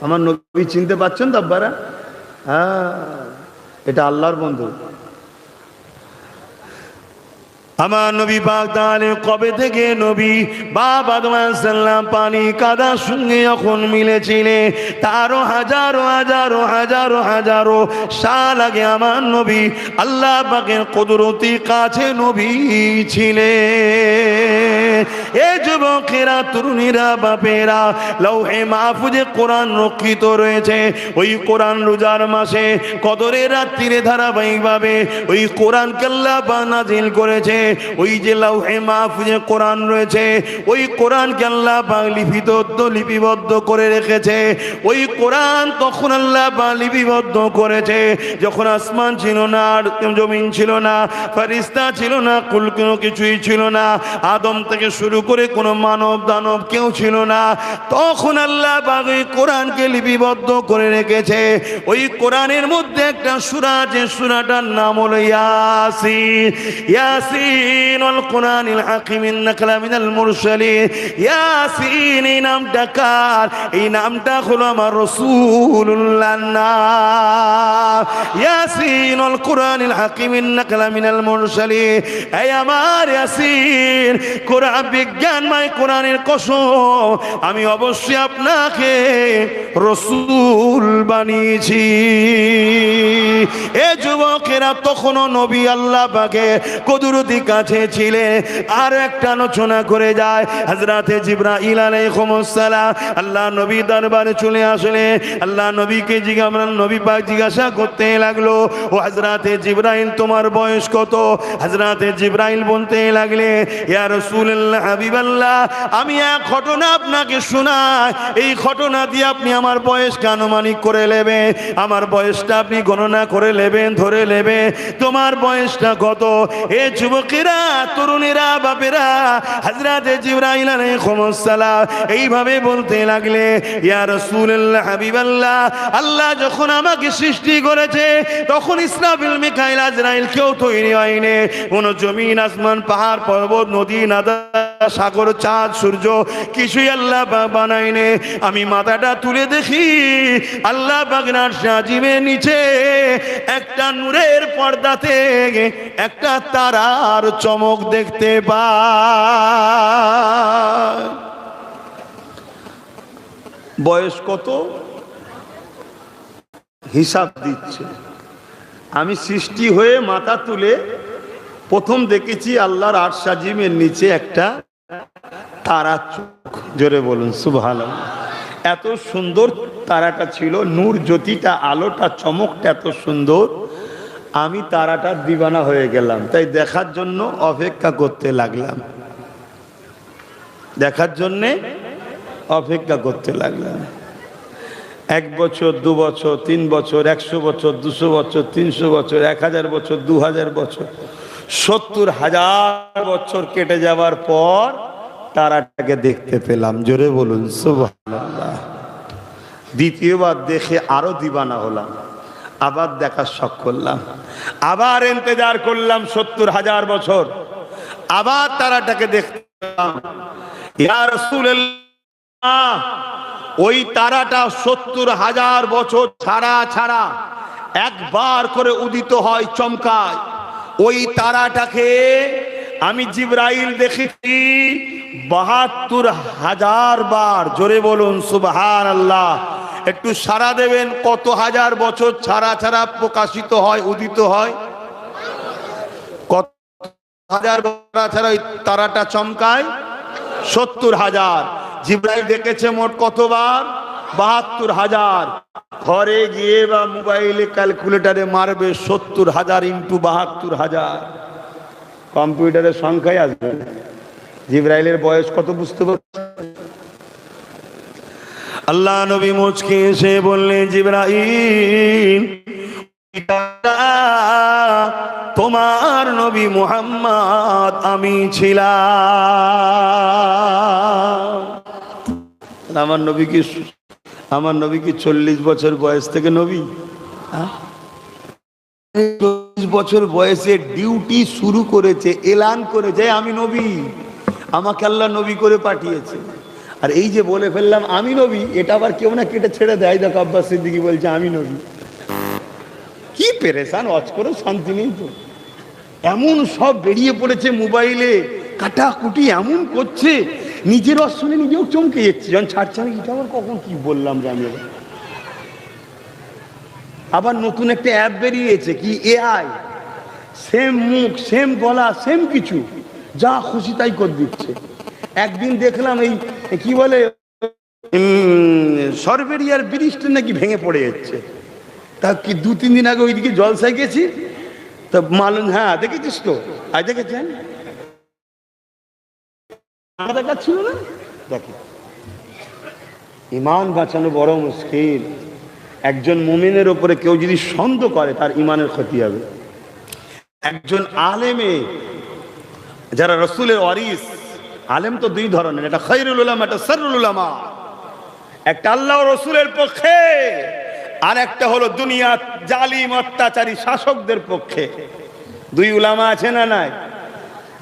আমার নবী চিনতে পারছেন তো আব্বারা? হ্যাঁ, এটা আল্লাহর বন্ধু। আমার নবী পাক তাহলে কবে থেকে নবী বাবা আদম আলাইহিস সালাম পানি কাদার সঙ্গে যখন মিলেছিলেন, তারও হাজারো হাজারো হাজারো হাজারো সাল আগে আমার নবী আল্লাহ পাকের কুদরতি কাছে নবী ছিলেন। এই যুবকেরা, তরুণীরা, বাপেরা, লৌহে মাহফুজে কোরআন রক্ষিত রয়েছে। ওই কোরআন রোজার মাসে কদরের রাত্রিরে ধারাবাহিকভাবে ওই কোরআনকে আল্লাহ পাক নাযিল করেছে। ওই যে লৌহে মাহফুজে কোরআন রয়েছে, ওই কোরআনকে আল্লাহ পাক লিপিবদ্ধ করে রেখেছে। ওই কোরআন তখন আল্লাহ পাক লিপিবদ্ধ করেছে যখন আসমান ছিল না, আর জমিন ছিল না, ফেরেশতা ছিল না, কুল কোনো কিছুই ছিল না, আদম থেকে শুরু করে কোনো মানব দানব কেউ ছিল না। তখন আল্লাহ পাক ওই কোরআনকে লিপিবদ্ধ করে রেখেছে। ওই কোরআনের মধ্যে একটা সূরা, যে সূরাটার নাম হলো ইয়াসিন। ইয়াসিন ওয়াল কুরআনিল হাকিম ইন্নাকা লামিনাল মুরসালিন। ইয়াসিন এই নামটা কার? এই নামটা হলো আমার রাসূলুল্লাহর নাম। ইয়াসিন ওয়াল কুরআনিল হাকিম ইন্নাকা লামিনাল মুরসালিন। এই আমার ইয়াসিন, কোরআন বিজ্ঞানময় কোরআনের কসম, আমি অবশ্যই আপনাকে রাসূল বানিয়েছি। এ যুবকেরা, তখনও নবী আল্লাহ পাকে কুদরতি কাছে ছিলেন। আর একটা আলোচনা করে যায়, হযরতে জিবরাইল আলাইহিস সালাম আল্লাহ নবী দরবারে চলে আসলে আল্লাহ নবীকে নবী পাক জিজ্ঞাসা করতে লাগলো, ও হযরতে জিবরাইল, তোমার বয়স কত? হযরতে জিবরাইল বলতে লাগলে, ইয়া রাসূলুল্লাহ, হাবিবাল্লাহ, আমি এক ঘটনা আপনাকে শোনাই, এই ঘটনা দিয়ে আপনি আমার বয়সকে আনুমানিক করে নেবেন, আমার বয়সটা আপনি গণনা করে নেবেন, ধরে নেবেন তোমার বয়সটা কত। এ যুবকেরা, তরুণীরা, বাপেরা, হযরতে জিবরাইল আলাইহিস সালাম এইভাবে বলতে লাগলে, ইয়া রাসূলুল্লাহ, হাবিবাল্লাহ, আল্লাহ যখন আমাকে সৃষ্টি করেছে তখন ইসরাফিল, মিকাইল, আজরাইল কেউ তৈরি হয়নি। কোন জমিন, আসমান, পাহাড়, পর্বত, নদী, নাদা, সাগর, চাঁদ, সূর্য কিছুই আল্লাহ পাক বানায়নি। আমি মাথাটা তুলে দেখি আল্লাহ পাকের আরশ আজিমের নিচে একটা নূরের পর্দাতে একটা তারার চমক দেখতে পাই। বয়স কত? হিসাব দিচ্ছে। আমি সৃষ্টি হয়ে মাথা তুলে প্রথম দেখেছি আল্লাহর আরশ আজিমের নিচে একটা তারা চোখ। জোরে বলুন সুবহানাল্লাহ। এত সুন্দর তারাটা ছিল, নূর জ্যোতিটা, আলোটা, চমকটা এত সুন্দর, আমি তারাটা দিবানা হয়ে গেলাম। তাই দেখার জন্য অপেক্ষা করতে লাগলাম, দেখার জন্যে অপেক্ষা করতে লাগলাম। 1 বছর, 2 বছর, 3 বছর, 100 বছর, 200 বছর, 300 বছর, 1000 বছর, 2000 বছর, 70,000 বছর কেটে যাওয়ার পর তারাটাকে দেখতে পেলাম। জোরে বলুন সুবহানাল্লাহ। দ্বিতীয়বার দেখে আরো দিবানা হলাম, আবার দেখার শখ করলাম, আবার ইন্তজার করলাম 70,000 বছর, আবার তারাটাকে দেখলাম। ইয়া রাসূলুল্লাহ, ওই তারাটা 70,000 বছর ছাড়া ছাড়া একবার করে উদিত হয়, চমকায়। ওই তারাটাকে আমি জিবরাইল দেখেছি 72,000 বার। জোরে বলুন সুবহানাল্লাহ। একটু সাড়া দেবেন, কত হাজার বছর ছাড়া ছাড়া প্রকাশিত হয়, উদিত হয়? কত হাজার বছর ছাড়া ওই তারাটা চমকায়? 70,000। জিবরাইল দেখেছে মোট কতবার? 72,000। ঘরে গিয়ে বা মোবাইলে ক্যালকুলেটারে মারবে 70,000 ইন্টু 72,000, কম্পিউটারের সংখ্যায় আসবে। জিবরাইলের বয়স কত বুঝতে পারছেন? আল্লাহ নবী মুচকে এসে বললেন, জিবরাইল, তোমার নবী মুহাম্মদ আমি ছিলাম। আমার নবী কি 40 বছর বয়স থেকে নবী? 40 বছর বয়সে ডিউটি শুরু করেছে, এলান করেছে আমি নবী, আমাকে আল্লাহ নবী করে পাঠিয়েছে। আর এই যে বলে ফেললাম আমি নবী, এটা আবার কেউ না কেটে ছেড়ে দেয়। দেখো আব্বাস সিদ্দিকী বলছে আমি নবী। কি পেরেশান, অজ করে শান্তি নেই তো। এমন সব বেরিয়ে পড়েছে মোবাইলে, কাটাকুটি এমন করছে, নিজের অশ্নে নিজেও চমকে যাচ্ছে। যখন ছাড়ছে আমি এটা আবার কখন কি বললাম জানি। আবার নতুন একটা অ্যাপ বেরিয়েছে, কি এআই, সেম মুখ, সেম গলা, সেম কিছু, যা খুশি তাই করে দিচ্ছে। একদিন দেখলাম এই কি বলে সরবেরিয়ার ব্রিজটা নাকি ভেঙে পড়ে যাচ্ছে। তা কি 2-3 দিন আগে ওইদিকে জলসায় গেছি, তা মালুম, হ্যাঁ দেখেছিস তো? আজ দেখেছেন, দেখা ছিল না। দেখে ইমান বাঁচানো বড় মুশকিল। একজন মুমিনের উপরে কেউ যদি সন্দেহ করে তার ইমানের ক্ষতি হবে। একজন আলেমে, যারা রাসূলের ওয়ারিস, আলেম তো 2 ধরনের, একটা খায়রুল উলামা, একটা শাররুল উলামা। একটা আল্লাহ ও রাসূলের পক্ষে, আর একটা হলো দুনিয়া জালিম অত্যাচারী শাসকদের পক্ষে। 2 উলামা আছে না নাই?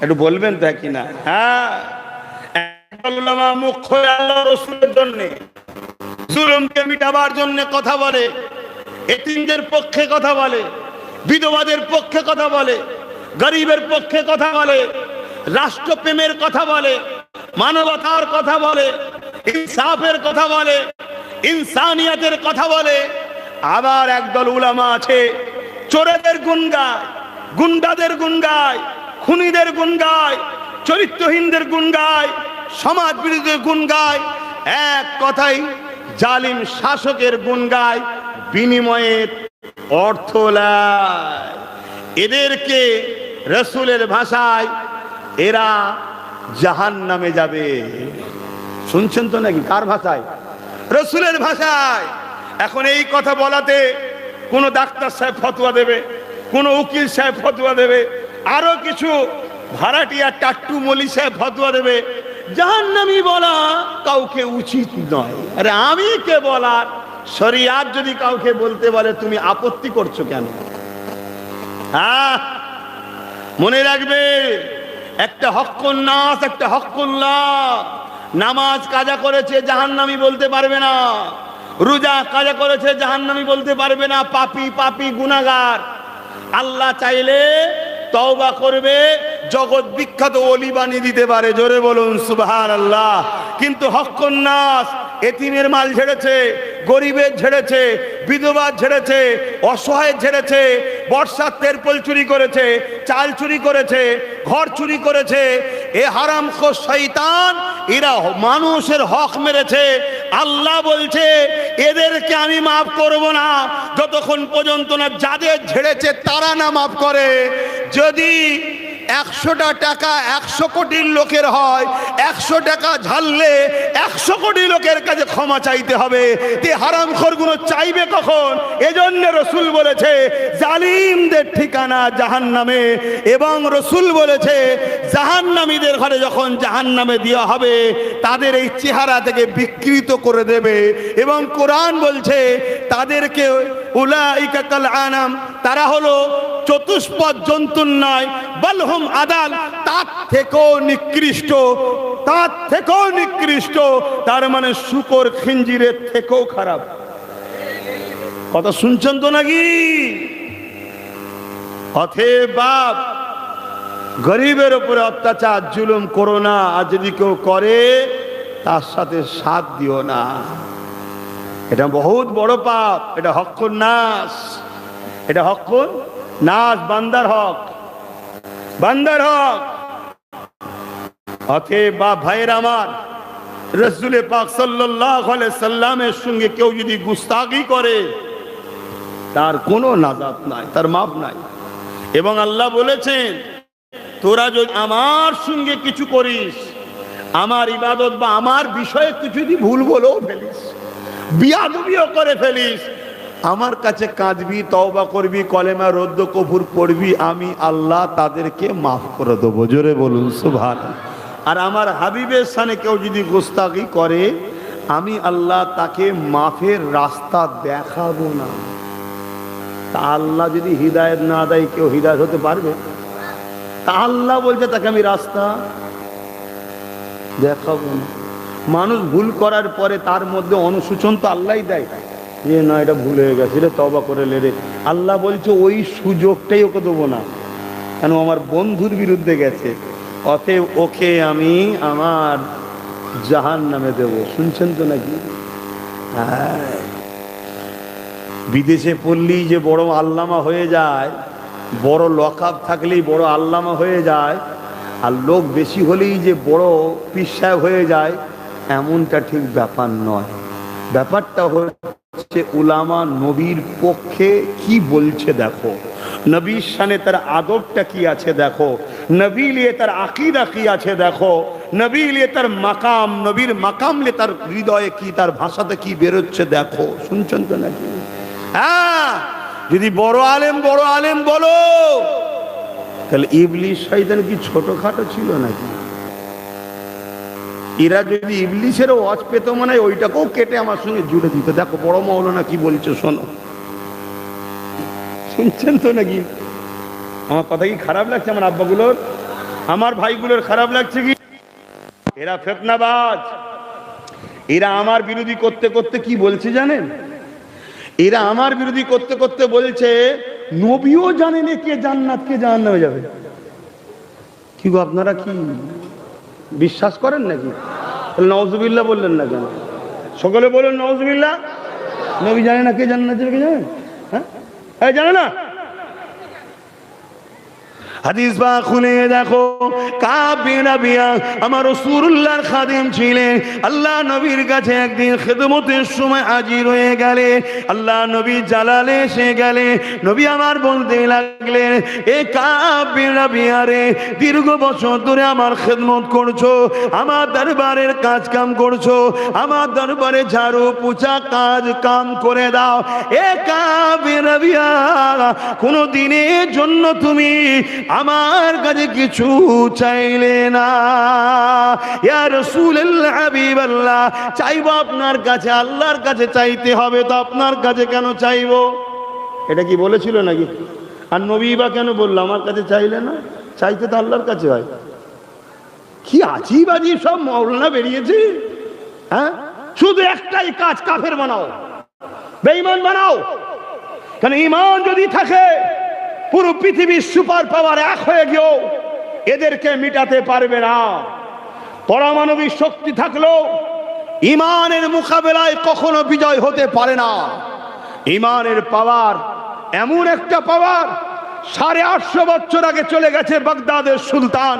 একটু বলবেন তো কি না? হ্যাঁ, একটা উলামা মুখ খোলে আল্লাহ রাসূলের জন্য, জুলুমকে মিটাবার জন্য কথা বলে, এতিমদের পক্ষে কথা বলে, বিধবাদের পক্ষে কথা বলে, গরিবের পক্ষে কথা বলে, রাষ্ট্রপ্রেমের কথা বলে, মানবতার কথা বলে, ইনসাফের কথা বলে, ইনসানিয়তের কথা বলে। আবার একদল উলামা আছে চোরেদের গুণ গায়, গুন্ডাদের গুণ গায়, খুনিদের গুণ গায়, চরিত্রহীনদের গুণ গায়, সমাজ বিরোধীদের গুণ গায়, এক কথাই জালিম শাসকের গুণ গায়, বিনিময়ে অর্থ লায়। এদেরকে রাসূলের ভাষায় এরা জাহান্নামে যাবে। শুনছেন তো নাকি? কার ভাষায়? রাসূলের ভাষায়। এখন এই কথা বলাতে কোন ডাক্তার সাহেব ফতোয়া দেবে, কোন উকিল সাহেব ফতোয়া দেবে, আরো কিছু ভাড়াটিয়া টাট্টু মলি সাহেব ফতোয়া দেবে। জাহান্নামী বলা কাউকে উচিত নয়। আরে আমি কে বলার? শরিয়াত যদি কাউকে বলতে বলে তুমি আপত্তি করছো কেন? হ্যাঁ, মনে রাখবে একটা হক্কুন নাস, একটা হক্কুল্লাহ। নামাজ কাজা করেছে জাহান্নামী বলতে পারবে না, রোজা কাজা করেছে জাহান্নামী বলতে পারবে না। পাপী পাপী গুনাহগার আল্লাহ চাইলে তওবা করবে, জগৎ বিখ্যাত ওলি বানিয়ে দিতে পারে। জোরে বলুন সুবহানাল্লাহ। কিন্তু হক্কুন নাস এতিমের মাল ঝেড়েছে, গরিবের ঝেড়েছে, বিধবার ঝেড়েছে, অসহায় ঝেড়েছে, বর্ষার তেরপল চুরি করেছে, চাল চুরি করেছে, ঘর চুরি করেছে। এ হারামখোর শয়তান এরা মানুষের হক মেরেছে। আল্লাহ বলছে এদেরকে আমি মাফ করব না যতক্ষণ পর্যন্ত না যাদের ঝেড়েছে তারা না মাফ করে। যদি 100টা টাকা 100 কোটির লোকের হয়, 100 টাকা ঝাললে 100 কোটি লোকের কাছে ক্ষমা চাইতে হবে। তে হারামখোরগুলো চাইবে কখন? এজন্য রসুল বলেছে জালিমদের ঠিকানা জাহান্নামে। এবং রসুল বলেছে জাহান্নামীদের ঘরে যখন জাহান্নামে দেওয়া হবে তাদের এই চেহারা থেকে বিকৃত করে দেবে। এবং কোরআন বলছে তাদেরকে উলাইকা কাল আনাম, তারা হলো চতুষ্পদ জন্তুর নয়, বালহুম আদাল, তার থেকেও নিকৃষ্ট, তার থেকেও নিকৃষ্ট। তার মানে শূকর খিঞ্জিরের থেকেও খারাপ। কথা শুনছেন তো নাকি? অতএব বাপ, গরিবের উপরে অত্যাচার জুলুম করো না, আর যদি কেউ করে তার সাথে সাথ দিও না। এটা বহুত বড় পাপ। এটা হক্কুন নাস, এটা হক্কুন নাস, বান্দার হক, বান্দার হক। অতএব বাপ ভাইয়ের আমার, রাসূল পাক সাল্লাল্লাহু আলাইহি সাল্লামের সঙ্গে কেউ যদি গুস্তাখি করে তার কোনো নাজাত নাই, তার মাপ নাই। এবং আল্লাহ বলেছেন তোরা যদি আমার সঙ্গে কিছু করিস, আমার ইবাদত বা আমার বিষয়ে তুই যদি ভুল বলেও ফেলিস, বিয়াদবিও করে ফেলিস, আমার কাছে কাঁদবি, তওবা করবি, কলেমা রদ্দ কফুর পড়বি, আমি আল্লাহ তাদেরকে মাফ করে দেবো। জোরে বলুন সুবহানাল্লাহ। আর আমার হাবিবের সানে কেউ যদি গোস্তাখি করে আমি আল্লাহ তাকে মাফের রাস্তা দেখাবো না। তা আল্লাহ যদি হিদায়ত না দেয় কেউ হিদায়ত হতে পারবে? তা আল্লাহ বলছে তাকে আমি রাস্তা দেখাবো না। মানুষ ভুল করার পরে তার মধ্যে অনুশোচন তো আল্লাহই দেয়, যে না এটা ভুল হয়ে গেছে, রে তওবা করে লে। আল্লাহ বলছে ওই সুযোগটাই ওকে দেবো না, কেন আমার বন্ধুর বিরুদ্ধে গেছে, অতএব ওকে আমি আমার জাহান্নামে দেব। শুনছেন তো নাকি? হ্যাঁ, বিদেশে পড়লেই যে বড় আল্লামা হয়ে যায়, বড় লকআপ থাকলেই বড় আল্লামা হয়ে যায়, আর লোক বেশি হলেই যে বড় পীর সাহেব হয়ে যায়, এমনটা ঠিক ব্যাপার নয়। ব্যাপারটা হচ্ছে উলামা নবীর পক্ষে কি বলছে দেখো, নবীর শানে তার আদবটা কি আছে দেখো, নবী লিয়ে তার আকীদা কি আছে দেখো, নবী লিয়ে তার মাকাম, নবীর মাকাম লিয়ে তার হৃদয়ে কি, তার ভাষাতে কি বেরোচ্ছে দেখো। শুনছেন তো নাকি? হ্যাঁ, যদি বড় আলেম বলো, তাহলে ইবলিস শয়তান কি ছোটখাটো ছিল নাকি? এরা যদি ইবলিসেরও ওয়াজ পেত মনে হয় ওইটাকেও কেটে আমার সঙ্গে জুড়ে দিত। দেখো বড় মাওলানা কি বলছে শোনো। শুনছেন তো নাকি? আমার কথা কি খারাপ লাগছে? আমার আব্বাগুলোর, আমার ভাইগুলোর খারাপ লাগছে কি? এরা ফিতনাবাজ। এরা আমার বিরোধী করতে করতে কি বলছে জানেন? এরা আমার বিরোধী করতে করতে বলছে নবীও জানেন কে জান্নাত কে জাহান্নামে যাবে। কি গো আপনারা কি বিশ্বাস করেন নাকি? নাউজুবিল্লাহ বললেন না কেন? সকলে বলেন নাউজুবিল্লাহ। নবী জানে না কে জান্নাত যাবে, কে জানেন? হ্যাঁ, জানে না? হাদিস বা খুলে দেখো, কাব বিন রাবিয়া আমার রাসূলুল্লাহর খাদিম ছিলেন। আল্লাহ নবীর কাছে একদিন খিদমতের সময় হাজির হয়ে গেলেন। আল্লাহ নবী জালালে এসে গেলেন। নবী আমার বলতে লাগলেন, এ কাব বিন রাবিয়া রে, দীর্ঘ বছর ধরে আমার খিদমত করছো, আমার দরবারের কাজ কাম করছো, আমার দরবারে ঝাড়ু পোছা কাজ কাম করে দাও। এ কাব বিন রাবিয়া, কোনো দিনের জন্য তুমি আমার কাছে কিছু চাইলে না। ইয়া রাসূলুল্লাহ, হাবিবাল্লাহ, চাইবো আপনার কাছে, আল্লাহর কাছে চাইতে হবে, তো আপনার কাছে কেন চাইবো? এটা কি বলেছিল নাকি? আর নবী বা কেন বললো আমার কাছে চাইলে না? চাইতে তো আল্লাহর কাছে হয়। কি আজীব আজীব সব মাওলানা বেরিয়েছে। হ্যাঁ, শুধু একটাই কাজ, কাফের বানাও, বেঈমান বানাও। কারণ ঈমান যদি থাকে, পুরো পৃথিবীর সুপার পাওয়ার এক হয়ে গিয়েও এদেরকে মিটাতে পারবে না। পারমাণবিক শক্তি থাকলেও ঈমানের মোকাবেলায় কখনো বিজয় হতে পারে না। ঈমানের পাওয়ার এমন একটা পাওয়ার, 850 বছর আগে চলে গেছে বাগদাদের সুলতান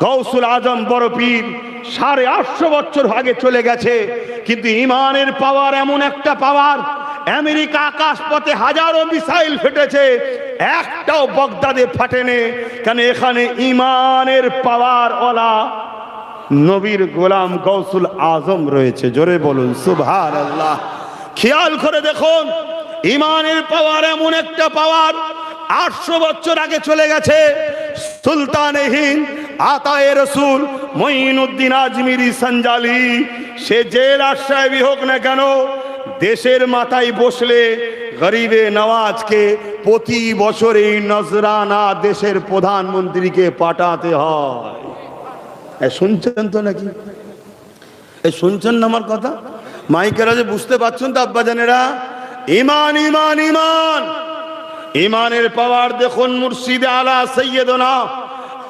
গৌসুল আজম বড় পীর, 850 বছর আগে চলে গেছে। কিন্তু ঈমানের পাওয়ার এমন একটা পাওয়ার, আমেরিকা আকাশপথে হাজারো মিসাইল ফেটেছে, একটাও বাগদাদে ফাটেনি। কেন? এখানে ঈমানের পাওয়ার ওলা নবীর গোলাম গৌসুল আজম রয়েছে। জোরে বলুন সুবহানাল্লাহ। খেয়াল করে দেখুন, ঈমানের পাওয়ার এমন একটা পাওয়ার, 800 বছর আগে চলে গেছে। সুলতানে হিন্দ আতায়ে রসুল মঈনুদ্দিন আজমিরি সঞ্জালি, সে যে রাজশাহী হোক না কেন, দেশের মাথায় বসলে গরিবে নওয়াজকে প্রতি বছর এই নজরানা দেশের প্রধানমন্ত্রীকে পাঠাতে হয়। শুনছেন তো নাকি? শুনছেন না আমার কথা? মাইকেরা যে বুঝতে পারছেন তো আব্বাজানেরা? ঈমান ঈমান ঈমান, ঈমানের পাওয়ার দেখুন। মুর্শিদে আলা সৈয়দনা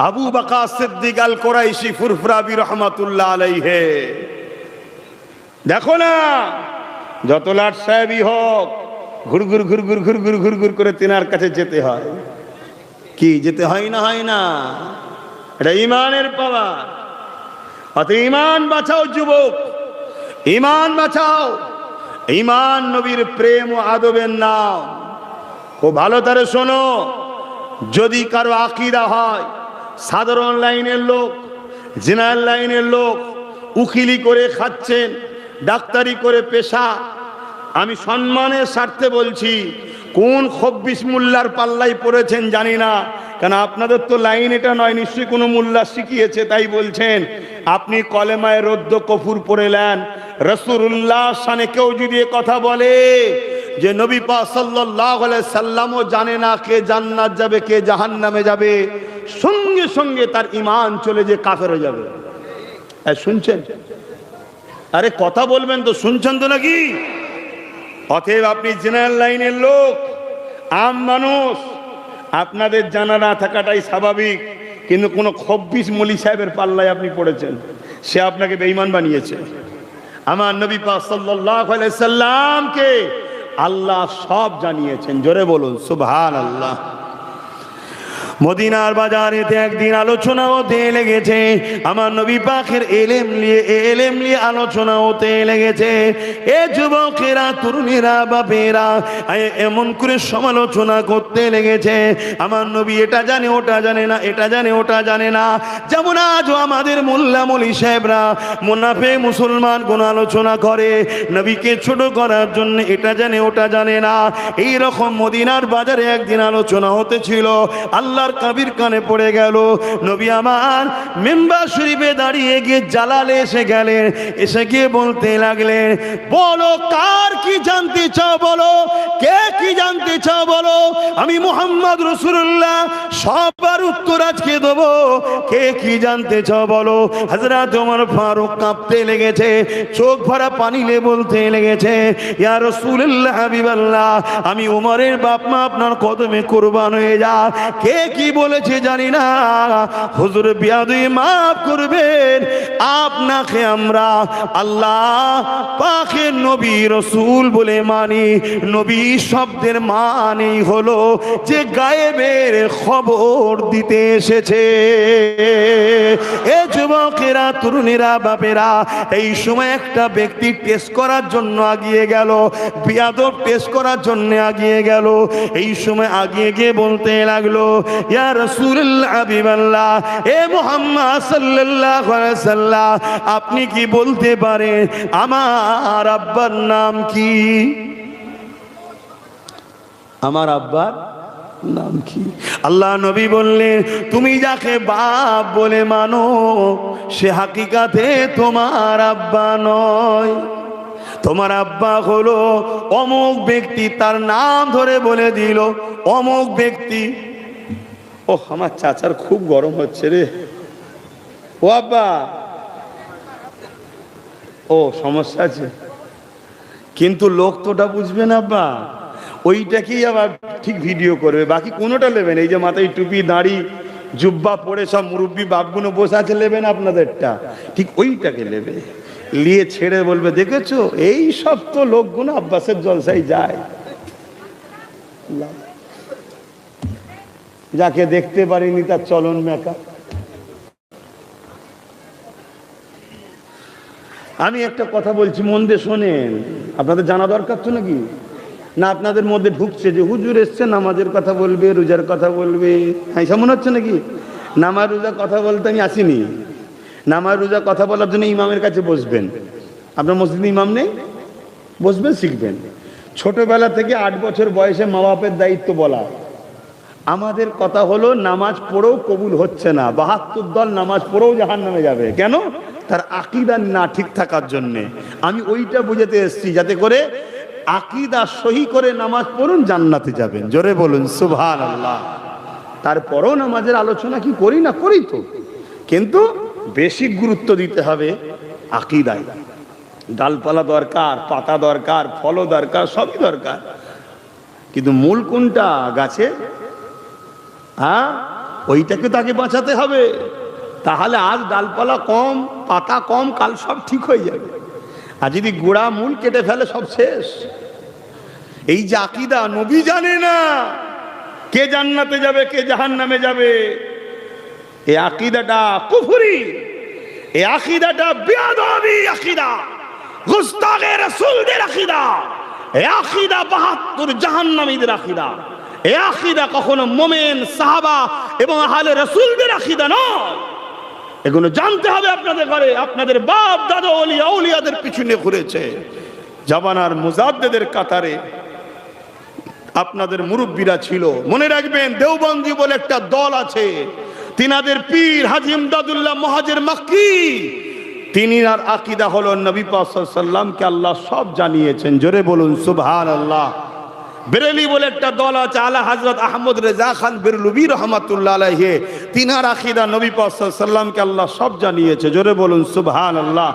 আবু বকর সিদ্দিক আল কুরাইশি ফুরফুরাবি রহমাতুল্লাহ আলাইহি, দেখো না, যত লাট সাহেবই হোক, ঘুরঘুর ঘুরঘুর ঘুরঘুর ঘুরঘুর করে তেনার কাছে যেতে হয়। কি যেতে হয় না? হয় না? এটা ঈমানের পাওয়ার। অতএব ঈমান বাঁচাও যুবক, ঈমান বাঁচাও। ঈমান নবীর প্রেম ও আদবের নাম। খুব ভালো করে শোনো, যদি কারো আকীদা হয় সাধারণ লাইনের লোক, জিনার লাইনের লোক, উকিলি করে খাচ্ছেন, ডাক্তারি করে পেশা, আমি সম্মানের স্বার্থে বলছি, কোন খব্বিস মোল্লার পাল্লাই পড়েছেন জানি না, কারণ আপনাদের তো লাইন এটা নয়, নিশ্চয়ই কোনো মোল্লা শিখিয়েছে তাই বলছেন। আপনি কলেমায় রদ্দ কফুর পড়ে নেন। রাসূলুল্লাহ শানে কেউ যদি কথা বলে যে নবী পাক সাল্লাল্লাহু আলাইহি সাল্লামও জানে না কে জান্নাত যাবে কে জাহান্নামে যাবে, সঙ্গে সঙ্গে তার ঈমান চলে যে কাফের হয়ে যাবে। শুনছেন? আরে কথা বলবেন তো, শুনছেন তো নাকি? অতএব আপনি জেনারেল লাইনের লোক, আম মানুষ, আপনাদের জানা না থাকাটাই স্বাভাবিক। কিন্তু কোন খব্বিস মলি সাহেবের পাল্লায় আপনি পড়েছেন, সে আপনাকে বেঈমান বানিয়েছে। আমার নবী পাক সাল্লাল্লাহু আলাইহি সাল্লামকে আল্লাহ সব জানিয়েছেন। জোরে বলুন সুবহানাল্লাহ। মদিনার বাজারেতে একদিন আলোচনা হতে লেগেছে, আমার নবী পাকের এলেম নিয়ে আলোচনা হতে লেগেছে। এ যুবকেরা, তরুণীরা, বাপেরা এমন করে সমালোচনা করতে লেগেছে, আমার নবী এটা জানে ওটা জানে না, এটা জানে ওটা জানে না। যেমন আজও আমাদের মোল্লা মলি সাহেবরা মুনাফিক মুসলমান কোন আলোচনা করে নবীকে ছোট করার জন্য, এটা জানে ওটা জানে না। এই রকম মদিনার বাজারে একদিন আলোচনা হতেছিল, আল্লাহর কবির কানে পড়ে গেল। নবী আমার মিম্বার শরীফে দাঁড়িয়ে গিয়ে জালালে এসে গেলেন, এসে গিয়ে বলতে লাগলেন, বলো কার কি জানতে চাও বলো, কে কি জানতে চাও বলো, আমি মুহাম্মদ রাসূলুল্লাহ সবার উত্তর আজকে দেব। কে কি জানতে চাও বলো। হযরত ওমর ফারুক কাঁপতে লেগেছে, চোখ ভরা পানি নিয়ে বলতে লেগেছে, ইয়া রাসূলুল্লাহ হাবিবাল্লাহ, আমি ওমরের বাপ মা আপনার কদমে কুরবান হয়ে যা। কে কি বলেছে জানি না, হুজুর বিয়াদুই মাফ করবেন, আপনাকে আমরা আল্লাহ পাকের নবী রাসূল বলে মানি। নবী শব্দের মানেই হলো যে গায়েবের খবর দিতে এসেছে। এ যুবকেরা, তরুণীরা, বাপেরা, এই সময় একটা ব্যক্তি টেস্ট করার জন্য আগিয়ে গেল, বিয়াদব টেস্ট করার জন্য আগিয়ে গেল। এই সময় আগিয়ে গিয়ে বলতে লাগলো, ইয়া রাসূলুল্লাহ হাবিবাল্লাহ, এ মুহাম্মদ সাল্লাল্লাহু আলাইহি সাল্লাম, আপনি কি বলতে পারেন আমার আব্বার নাম কি? আমার আব্বার নাম কি? আল্লাহ নবী বললেন, তুমি যাকে বাপ বলে মানো সে হাকিকাতে তোমার আব্বা নয়। তোমার আব্বা হলো অমুক ব্যক্তি, তার নাম ধরে বলে দিল অমুক ব্যক্তি। ও আমার চাচার খুব গরম হচ্ছে রে, ও আব্বা, ও সমস্যা আছে, কিন্তু লোক তো ওটা বুঝবে না আব্বা, ওইটাকেই আবার ঠিক ভিডিও করবে, বাকি কোনোটা নেবেন। এই যে মাথায় টুপি দাড়ি জুব্বা পরে সব মুরব্বী বাপগুলো বসে আছে, নেবেন আপনাদেরটা, ঠিক ওইটাকে নেবে, নিয়ে ছেড়ে বলবে দেখেছো এই সব তো লোকগুলো আব্বাসের জলসায় যায়, যাকে দেখতে পারিনি তার চলন মেকা। আমি একটা কথা বলছি, মন দিয়ে শোনেন, আপনাদের জানা দরকার তো নাকি না? আপনাদের মধ্যে ঢুকছে যে হুজুর এসছে নামাজের কথা বলবে, রোজার কথা বলবে, হ্যাঁ মনে হচ্ছে নাকি? নামাজ রোজার কথা বলতে আমি আসিনি, নামাজ রোজার কথা বলার জন্য ইমামের কাছে বসবেন। আপনার মসজিদে ইমাম নেই, বসবেন, শিখবেন। ছোটবেলা থেকে 8 বছর বয়সে মা বাপের দায়িত্ব বলা। আমাদের কথা হলো নামাজ পড়েও কবুল হচ্ছে না, 72 দল নামাজ পড়েও জাহান্নামে যাবে। কেন? তার আকীদা না ঠিক থাকার জন্য। আমি ওইটা বুঝাতে এসেছি, যাতে করে আকীদা সহি করে নামাজ পড়ুন, জান্নাতে যাবেন। জোরে বলুন সুবহানাল্লাহ। তারপরও নামাজের আলোচনা কি করি না করি তো, কিন্তু বেশি গুরুত্ব দিতে হবে আকীদায়। ডালপালা দরকার, পাতা দরকার, ফলও দরকার, সবই দরকার, কিন্তু মূল কোনটা গাছে, হ্যাঁ ওইটাকে তাকে বাঁচাতে হবে। তাহলে আজ ডালপালা কম, পাতা কম, কাল সব ঠিক হয়ে যাবে। আর যদি গোড়া মূল কেটে ফেলে সব শেষ। এই যে আকীদা, নবী জানে না কে জান্নাতে যাবে কে জাহান্নামে যাবে। এই আকীদাটা কুফরি, এই আকীদাটা বেয়াদবি আকীদা, গুস্তাখে রাসূলদের আকীদা, এই আকীদা 72 জাহান্নামীদের আকীদা। এই আকীদা কখনো মুমিন, সাহাবা এবং আহলে রাসূলদের আকীদা নয়। এগুলো জানতে হবে আপনাদের ঘরে। আপনাদের বাপ দাদা ওলিয়া আউলিয়াদের পিছনে ঘুরেছে, জামানার মুজাদ্দিদের কাতারে আপনাদের মুরব্বীরা ছিল। মনে রাখবেন, দেওবন্দি বলে একটা দল আছে, তিনাদের পীর হাজী ইমদাদুল্লাহ মুহাজির মক্কি, তিনার আকীদা হলো নবী পাক সাল্লাল্লাহু আলাইহি ওয়াসাল্লামকে আল্লাহ সব জানিয়েছেন। জোরে বলুন সুবহানাল্লাহ। বেরেলি বলে একটা দল আছে, আলা হযরত আহমদ রেজা খান বেরলুবি রহমাতুল্লাহ আলাইহি, তিনার আকীদা নবী পাক সাল্লাল্লাহু আলাইহি ওয়াসাল্লামকে আল্লাহ সব জানিয়েছে। জোরে বলুন সুবহানাল্লাহ।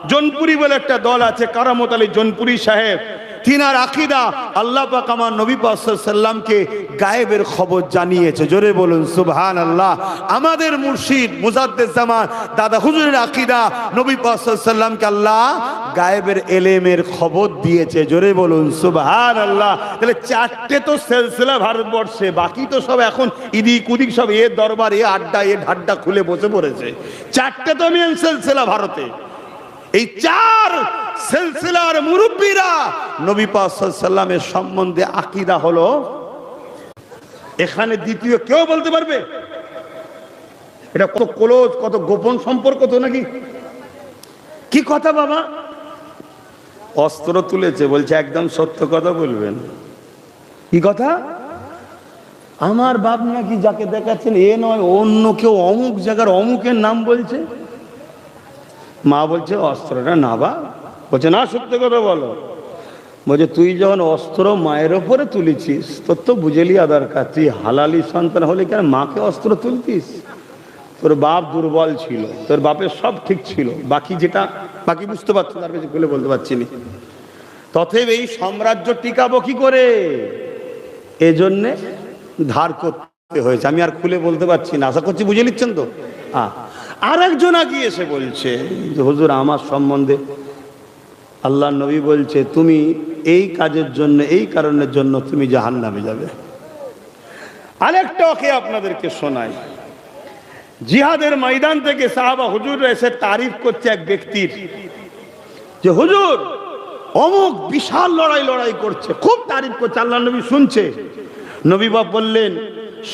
জোনপুরি বলে একটা দল আছে, কারামত আলী জোনপুরি সাহেব, তিনার আকীদা আল্লাহ পাক আমার নবী পাক সাল্লাল্লাহু আলাইহি ওয়াসাল্লামকে গায়েবের খবর জানিয়েছে। জোরে বলুন সুবহানাল্লাহ। আমাদের মুর্শিদ মুজাদ্দিদ জামান দাদা হুজুরের আকীদা নবী পাক সাল্লাল্লাহু আলাইহি ওয়াসাল্লামকে আল্লাহ গায়েবের এলেমের খবর দিয়েছে। জোরে বলুন সুবহানাল্লাহ। তাহলে 4টে তো সিলসিলা ভারতবর্ষে, বাকি তো সব এখন ইদিক উদিক সব এ দরবার, এ আড্ডা, এ ঢাড্ডা খুলে বসে পড়েছে। 4টে তো মেন সিলসিলা ভারতে। এই 4 সিলসিলার মুরব্বীরা নবী পাক সাল্লাল্লাহু আলাইহি ওয়াসাল্লামের সম্বন্ধে আকীদা হলো, এখানে দ্বিতীয় কেউ বলতে পারবে? এটা কত ক্লোজ, কত গোপন সম্পর্ক তো নাকি? কি কথা বাবা? অস্ত্র তুলেছে, বলছে একদম সত্য কথা বলবেন। কি কথা? আমার বাপ নাকি যাকে দেখাচ্ছেন এ নয়, অন্য কেউ অমুক জায়গার অমুকের নাম বলছে। মা বলছে অস্ত্রটা না বা, বলছে না সত্য কথা বলো। বলছে তুই যখন অস্ত্র মায়ের ওপরে তুলেছিস, তোর তো বুঝেলি দরকার, তুই হালালি সন্তান হলে কেন মাকে অস্ত্র তুলতিস? তোর বাপ দুর্বল ছিল, তোর বাপের সব ঠিক ছিল, বাকি যেটা বাকি বুঝতে পারছো, তার কাছে খুলে বলতে পারছি না। তথাপি এই সাম্রাজ্য টিকাবো কি করে, এজন্যে ধার করতে হয়েছে। আমি আর খুলে বলতে পারছি না, আশা করছি বুঝে নিচ্ছেন তো। আর একজন আগে এসে বলছে যে হুজুর আমার সম্বন্ধে আল্লাহ নবী বলছে তুমি এই কাজের জন্য, এই কারণের জন্য তুমি জাহান্নামে যাবে। আরেকটা ওকে আপনাদেরকে শোনাই। জিহাদের ময়দান থেকে সাহাবা হুজুর এসে তারিফ করছে এক ব্যক্তির, যে হুজুর অমুক বিশাল লড়াই করছে, খুব তারিফ করছে। আল্লাহ নবী শুনছে। নবী বাপ বললেন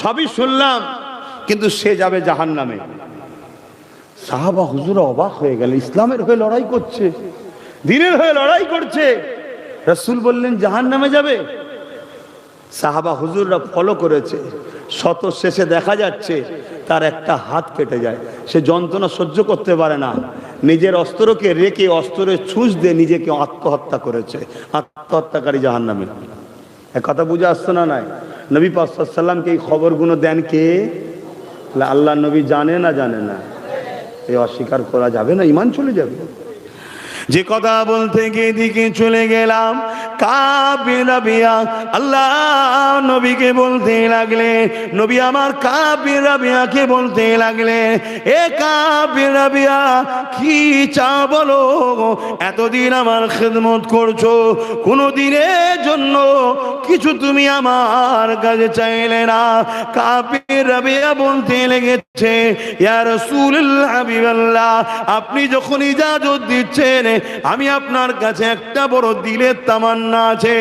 সবই শুনলাম, কিন্তু সে যাবে জাহান্নামে। সাহাবা হুজুর অবাক হয়ে গেল, ইসলামের হয়ে লড়াই করছে, দ্বীনের হয়ে লড়াই করছে, রাসূল বললেন জাহান্নামে যাবে। সাহাবা হুজুররা ফলো করেছে, শত শেষে দেখা যাচ্ছে তার একটা হাত কেটে যায়। সে যন্ত্রণা সহ্য করতে পারে না, নিজের অস্ত্রকে রেখে অস্ত্রের ছুঁচ দিয়ে নিজেকে আত্মহত্যা করেছে। আত্মহত্যাকারী জাহান্নামে। এক কথা বুঝে আসছে না? নাই নবী পাক সাল্লাল্লাহু আলাইহি ওয়াসাল্লামকে এই খবরগুলো দেন কে? আল্লাহ নবী জানে না জানে না? এই অস্বীকার করা যাবে না, ঈমান চলে যাবে। যে কথা বলতে গিয়ে দিকে চলে গেলাম, কাবির রাবিয়া আল্লাহ নবীকে বলতে লাগলে, নবী আমার কাবির রাবিয়াকে বলতে লাগলে, এ কাবির রাবিয়া কি চা বলো, এতদিন আমার খেদমত করছো, কোনো দিনের জন্য কিছু তুমি আমার কাছে চাইলে না। কাবির রাবিয়া বলতে লেগেছে, ইয়া রাসূলুল্লাহ হাবিবাল্লাহ, আপনি যখন ইজাজত দিচ্ছেন আমি আপনার কাছে একটা বড় দিলের তামান্না আছে,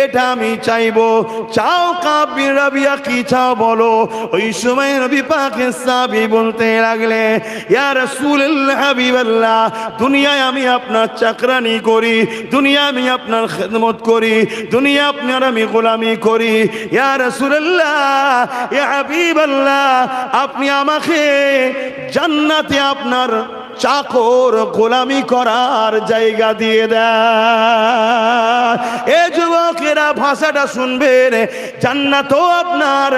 এটা আমি চাইবো। চাও কাবির রাবিয়া, কি চাও বলো। ওই সময় নবী পাকের সাহাবী বলতে লাগলে, ইয়া রাসূলুল্লাহ হাবিবাল্লাহ, দুনিয়ায় আমি আপনার চাকরানি করি, দুনিয়া আমি আপনার খেদমত করি, দুনিয়া আপনার আমি গোলামি করি। ইয়া রাসূলুল্লাহ, ইয়া হাবিবাল্লাহ, আপনি আমাকে জান্নাতে আপনার চাকর গোলামি করার জায়গা দিয়ে দেয়। এ যুবকেরা ভাষাটা শুনবেন, জান্নাতও আপনার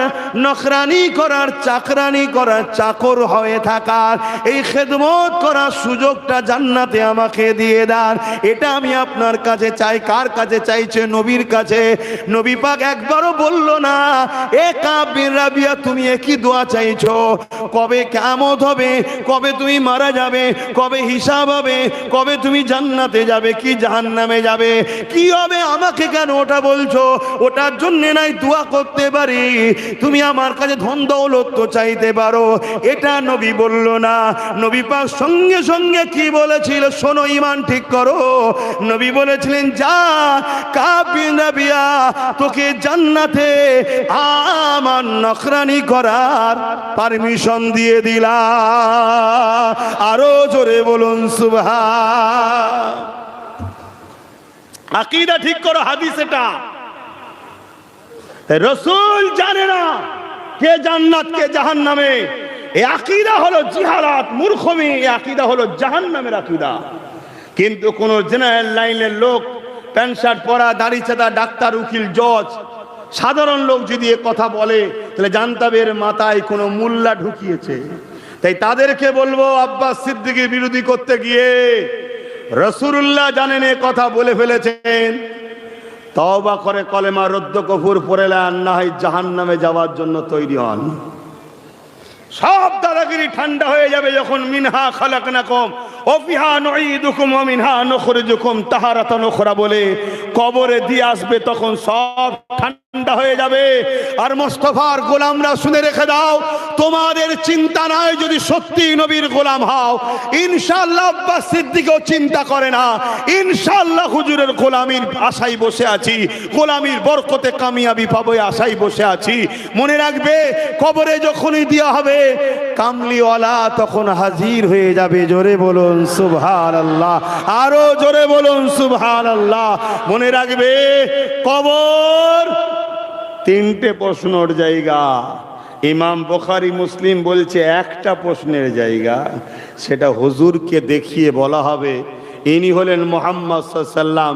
নখরানি করার, চাকরানি করার, চাকর হয়ে থাকার, এই খেদমত করার সুযোগটা জান্নাতে আমাকে দিয়ে দেন, এটা আমি আপনার কাছে চাই। কার কাছে চাইছে? নবীর কাছে। নবী পাক একবারও বলল না, এ কাবির রাবিয়া তুমি একই দোয়া চাইছো, কবে কিয়ামত হবে, কবে তুমি মারা যাবে, কবে হিসাব হবে, কবে তুমি জান্নাতে যাবে কি জাহান্নামে যাবে, কি হবে, আমাকে কেন ওটা বলছো? ওটার জন্য নাই দোয়া করতে পারি, তুমি আমার কাছে ধন দৌলত তো চাইতে পারো। এটা নবী বলল না। নবী পাক সঙ্গে সঙ্গে কি বলেছিল শোনো, ঈমান ঠিক করো। নবী বলেছিলেন, যা কাবির রাবিয়া, তোকে জান্নাতে আমার নখরানি করার পারমিশন দিয়ে দিলাম। আরো জোরে বলুন সুবহান। আকীদা ঠিক করো, হাদিস এটা। রাসূল জানে না কে জান্নাত কে জাহান্নামে, এই আকীদা হলো জিহালাত, মূর্খমি, এই আকীদা হলো জাহান্নামের আকীদা। কিন্তু কোন জেনারেল লাইনের লোক, প্যান্ট শার্ট পরা, দাড়ি চাঁদা, ডাক্তার, উকিল, জজ, সাধারণ লোক যদি এ কথা বলে, তাহলে জানতে হবে এর মাথায় কোনো মুল্লা ঢুকিয়েছে। তাই তাদেরকে বলবো, আব্বাস সিদ্দিকীর বিরোধী করতে গিয়ে রাসূলুল্লাহ জানেন এ কথা বলে ফেলেছেন, তওবা করে কলেমা রদ্দ কফুর পড়ে নেন, না হয় জাহান্নামে যাওয়ার জন্য তৈরি হন। সব দাদাগিরি ঠান্ডা হয়ে যাবে যখন মিনহা খালাকনাকুম ওয়া ফিহা নুঈদুকুম ওয়া মিনহা নুখরিজুকুম তাহারাতান উখরা বলে কবরে দিয়ে আসবে, তখন সব ঠান্ডা হয়ে যাবে। আর মুস্তাফার গোলামরা শুনে রেখে দাও, তোমাদের চিন্তা নাই যদি সত্যি নবীর গোলাম হও, ইনশাআল্লাহ আব্বাস সিদ্দিকও চিন্তা করে না, ইনশাআল্লাহ হুজুরের গোলামির আশায় বসে আছি, গোলামির বরকতে কামিয়াবি পাবো আশায় বসে আছি। মনে রাখবে, কবরে যখনই দেওয়া হবে কামলিওয়ালা তখন হাজির হয়ে যাবে। জোরে বলুন সুবহানাল্লাহ, আরো জোরে বলুন সুবহানাল্লাহ। মনে রাখবে, কবর তিনটে প্রশ্নের জায়গা। ইমাম বুখারী মুসলিম বলছে একটা প্রশ্নের জায়গা, সেটা হুজুরকে দেখিয়ে বলা হবে, ইনি হলেন মুহাম্মদ সাল্লাল্লাহু আলাইহি ওয়াসাল্লাম,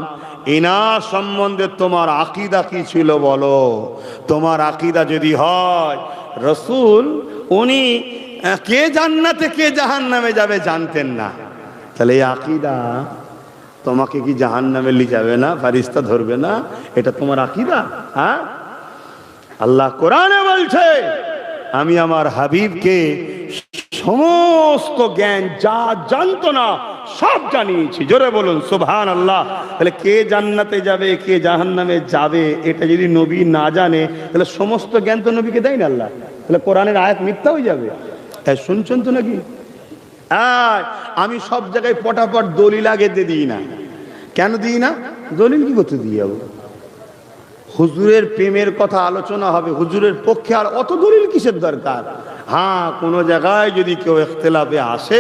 ইনার সম্বন্ধে তোমার আকীদা কি ছিল বলো। তোমার আকীদা যদি হয় রাসূল উনি কে জান্নাতে কে জাহান্নামে যাবে জানতেন না, তাহলে এই আকীদা তোমাকে কি জাহান্নামে নিয়ে যাবে না, ফারিস্তা ধরবে না? এটা তোমার আকীদা? হ্যাঁ, আল্লাহ কোরআনে বলছে, আমি আমার হাবিবকে সমস্ত জ্ঞান যা জানতো না সব জানিয়েছি। জোরে বলুন সুবহানাল্লাহ। তাহলে কে জান্নাতে যাবে কে জাহান্নামে যাবে এটা যদি নবী না জানে, তাহলে সমস্ত জ্ঞান তো নবীকে দেয় না আল্লাহ, তাহলে কোরআনের আয়াত মিথ্যা হয়ে যাবে। তাই শুনছেন তো নাকি? আমি সব জায়গায় পটাপট দলিল আগে দিয়ে দিই না। কেন দিই না? দলিল কি করতে দিয়ে যাবো? হুজুরের প্রেমের কথা আলোচনা হবে, হুজুরের পক্ষে আর অত দলিল কিসের দরকার? হ্যাঁ, কোনো জায়গায় যদি কেউ ইখতিলাফে আসে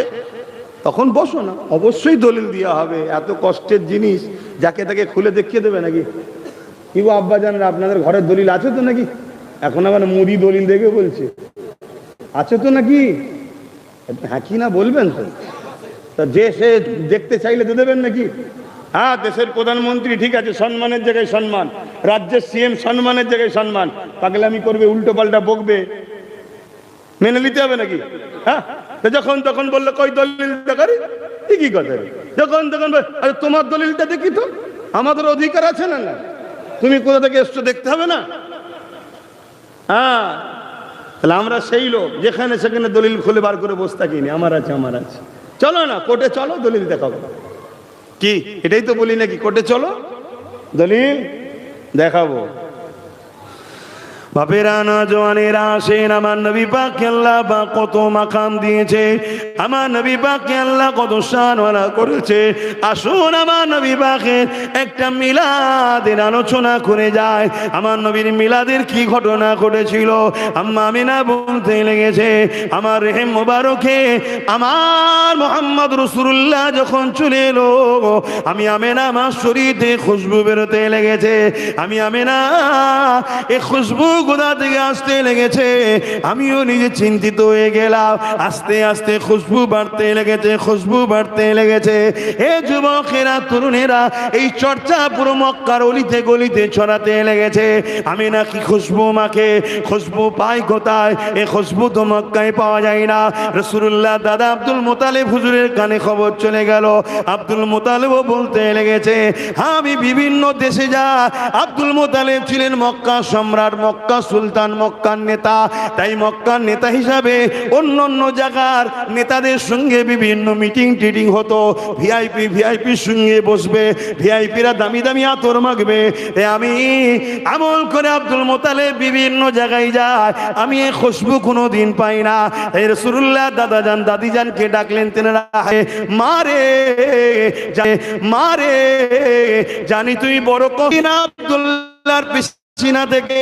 তখন বসো না, অবশ্যই দলিল দেওয়া হবে। এত কষ্টের জিনিস যাকে তাকে খুলে দেখিয়ে দেবে নাকি? কি গো আব্বা জানেন, আপনাদের ঘরের দলিল আছে তো নাকি? এখন আবার মুদি দলিল দেখে বলছে আছে তো নাকি? হ্যাঁ কি না বলবেন তো, যে সে দেখতে চাইলে তো দেবেন নাকি? হ্যাঁ, দেশের প্রধানমন্ত্রী ঠিক আছে, সম্মানের জায়গায় সম্মান, রাজ্যের সিএম সম্মানের জায়গায় সম্মান, পাগলামি করবে, উল্টো পাল্টা বকবে, মেনে নিতে হবে নাকি? হ্যাঁ, যখন তখন বললে কই দলিল দেখারি, কি কথা? যখন তখন তোমার দলিলটা দেখি তো, আমাদের অধিকার আছে না? না, তুমি কোথা থেকে এসছো দেখতে হবে না? হ্যাঁ, তাহলে আমরা সেই লোক যেখানে সেখানে দলিল খুলে বার করে বসে থাকিনি, আমার আছে আমার আছে। চলো না কোর্টে, চলো দলিল দেখাবো। কি এটাই তো বলি নাকি? কোর্টে চলো, দলিল দেখাবো। বাপেরা নওজওয়ানেরা আসেন, আমার নবী পাককে আল্লাহ পাক কত মাকাম দিয়েছে, আমার নবী পাককে আল্লাহ কত শানওয়ালা করেছে। আসুন আমার নবী পাকের একটা মিলাদের আলোচনা করে যায়। আমার নবীর মিলাদের কি ঘটনা ঘটেছিল আম্মা আমিনা বলতে লেগেছে, আমার রেহেম মোবারকে আমার মুহাম্মদ রাসূলুল্লাহ যখন চলে এলো, আমি আমিনা আমার শরীরে খুশবু বেরোতে লেগেছে। আমি আমিনা এই খুশবু কোথা থেকে আসতে লেগেছে, আমিও নিজে চিন্তিত হয়ে গেলাম। আস্তে আস্তে খুশবু বাড়তে লেগেছে, খুশবু বাড়তে লেগেছে। এ যুবকেরা, তরুণেরা, এই চর্চা পুরো মক্কার অলিতে গলিতে ছড়াতে লেগেছে। আমি নাকি খুশবু মাকে, খুশবু পাই কোথায়? এই খুশবু তো মক্কায় পাওয়া যায় না। রাসূলুল্লাহ দাদা আব্দুল মুতালিব হুজুরের কানে খবর চলে গেল। আব্দুল মুতালিবও বলতে লেগেছে, আমি বিভিন্ন দেশে যা। আব্দুল মুতালিব ছিলেন মক্কা সম্রাট, মক্কা সুলতান, মক্কার নেতা। তাই মক্কার নেতা হিসাবে অন্য অন্য জায়গার নেতাদের সঙ্গে বিভিন্ন মিটিং টিটিং হতো। ভিআইপির সঙ্গে বসবে, ভিআইপিরা দামি দামি আতর মাখবে। আমি আমল করে আব্দুল মুতালিব বিভিন্ন জায়গায় যায়, আমি এই খুশবু কোনো দিন পাই না। এই রাসূলুল্লাহ দাদা জান দাদি জানকে ডাকলেন, তেনারা মারে মারে জানি তুই বড় কঠিন। আব্দুল্লাহর সিনা থেকে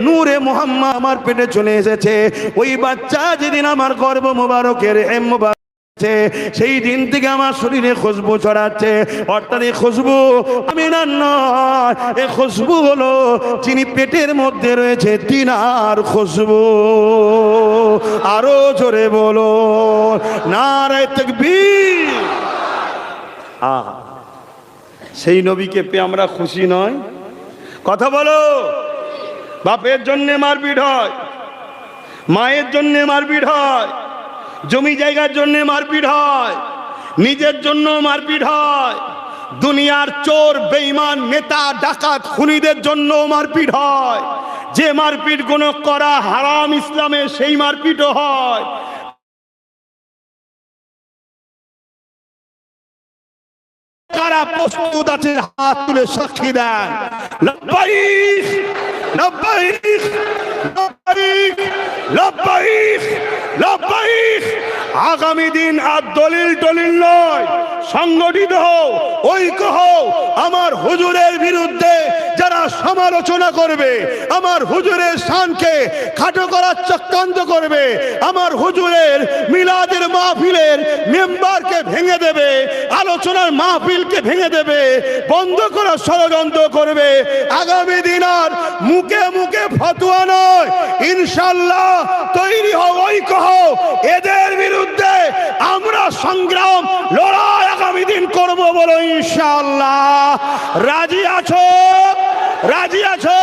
নূরে মুহাম্মদ আমার পেটে চলে এসেছে। ওই বাচ্চা যেদিন আমার গর্ভ মোবারকের সেই দিন থেকে আমার শরীরে খুশবু ছড়াচ্ছে। অর্থাৎ এই খুশবু আমি না নয়, এই খুশবু হলো যিনি পেটের মধ্যে রয়েছে তিনার খুশবু। আরো জোরে বলো নারে তাকবীর। সেই নবীকে পেয়ে আমরা খুশি নয়? কথা বলো। বাপের জন্য মারপিট হয়, মায়ের জন্য মারপিট হয়, জমি জায়গার জন্য মারপিট হয়, নিজের জন্য মারপিট হয়, দুনিয়ার চোর বেঈমান নেতা ডাকাত খুনিদের জন্য মারপিট হয়। যে মারপিট গুলো করা হারাম ইসলামে, সেই মারপিটও হয়। কারা প্রস্তুত আছে হাত তুলে সাক্ষী দেন? লব্বাইক লব্বাইক লব্বাইক লব্বাইক লব্বাইক। আগামী দিন আর দলিল টলিল নয়, সংগঠিত হও, ঐক্য হও। আমার হুজুরের বিরুদ্ধে যারা সমালোচনা করবে, আমার হুজুরের শানকে খাটো করার চক্রান্ত করবে, আমার হুজুরের মিলাদের মাহফিলের মেম্বারকে ভেঙে দেবে, আলোচনার মাহফিলকে ভেঙে দেবে, বন্ধ করার ষড়যন্ত্র করবে, আগামী দিন আর মুখে মুখে ফতোয়া নয়, ইনশাআল্লাহ তৈরি হও, ঐক্য হও। এদের বিরুদ্ধে আমরা সংগ্রাম লড়াই আগামী দিন করব, বলো ইনশাআল্লাহ। রাজি আছো? রাজি আছো?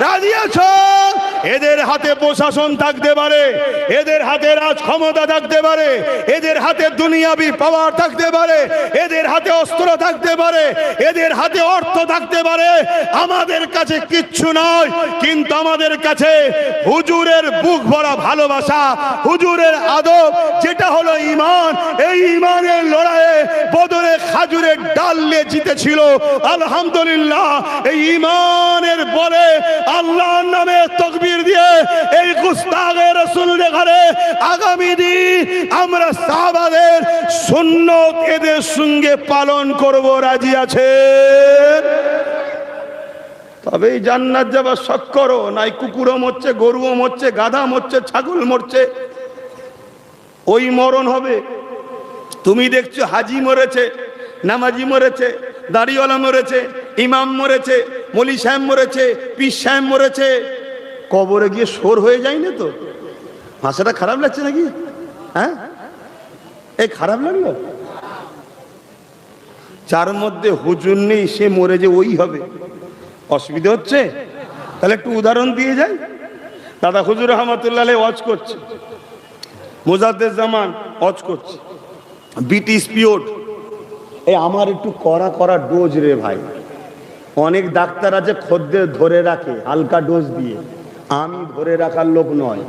রাজি আছো? এদের হাতে প্রশাসন থাকতে পারে, এদের হাতে রাজ ক্ষমতা থাকতে পারে, এদের হাতে দুনিয়াবি পাওয়ার থাকতে পারে, এদের হাতে অস্ত্র থাকতে পারে, এদের হাতে অর্থ থাকতে পারে। আমাদের কাছে কিচ্ছু নয়, কিন্তু আমাদের কাছে হুজুরের বুক ভরা ভালোবাসা, হুজুরের আদব, যেটা হলো ঈমান। এই ঈমানের লড়াইয়ে বদরে খাজুরের ডাল নিয়ে জিতেছিল। আলহামদুলিল্লাহ, এই ঈমানের বলে আল্লাহর নামে তাকবীর দিয়ে এই গুস্তাগে রাসূলের ঘরে আগামী দিন আমরা সাহাবাদের সুন্নত এদের সঙ্গে পালন করব। রাজি আছেন? তবেই জান্নাত যাবার শখ করো, নাই কুকুরও মরছে, গরুও মরছে, গাধা মরছে, ছাগল মরছে, ওই মরণ হবে। তুমি দেখছো হাজি মরেছে, নামাজি মরেছে, দাড়িওয়ালা মরেছে, ইমাম মরেছে, মলি সাহেব মরেছে, পীর সাহেব মরেছে, কবরে গিয়ে সোর হয়ে যায় না তো? ভাষাটা খারাপ লাগছে নাকি? হ্যাঁ, এই খারাপ লাগলো? যার মধ্যে হুজুর নেই সে মরে যে ওই হবে, অসুবিধা হচ্ছে? তাহলে একটু উদাহরণ দিয়ে যাই। দাদা হুজুর রহমাতুল্লাহ আলাইহি ওয়াজ করছে, মুজাদ্দেদ জামান ওয়াজ করছে, ব্রিটিশ পিরিয়ড। এই আমার একটু কড়া কড়া ডোজ রে ভাই। অনেক ডাক্তার আছে খদ্দের ধরে রাখে হালকা ডোজ দিয়ে, আমি ধরে রাখার লোক নয়।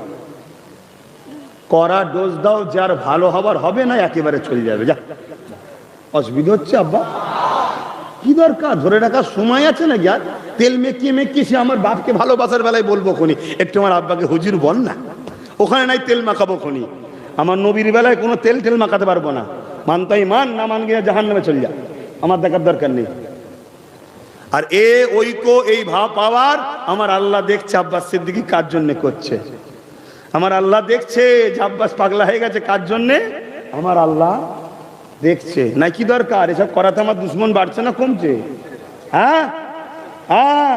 কড়া ডোজ দাও, যার ভালো হবার হবে না একেবারে চলে যাবে। যা, অসুবিধা হচ্ছে আব্বা, কি দরকার? ধরে রাখার সময় আছে না? যার তেল মেকিয়ে মেকিয়ে সে আমার বাপকে ভালোবাসার বেলায় বলবো খনি, একটু আমার আব্বাকে হুজুর বল না, ওখানে নাই তেল মাখাবো খনি। আমার নবীর বেলায় কোনো তেল টেল মাখাতে পারবো না। মানতাই মান, না মান গিয়ে জাহান্নামে চলে যা, আমার দেখার দরকার নেই। আর ঐক্য এই ভাব পাওয়ার আমার আল্লাহ দেখছে আব্বাস সিদ্দিকী কার জন্য করছে। আমার আল্লাহ দেখছে যে আব্বাস পাগলা হয়ে গেছে কার জন্যে, আমার আল্লাহ দেখছে। না কি দরকার এসব করাতে? আমার দুশ্মন বাড়ছে না কমছে? হ্যাঁ হ্যাঁ,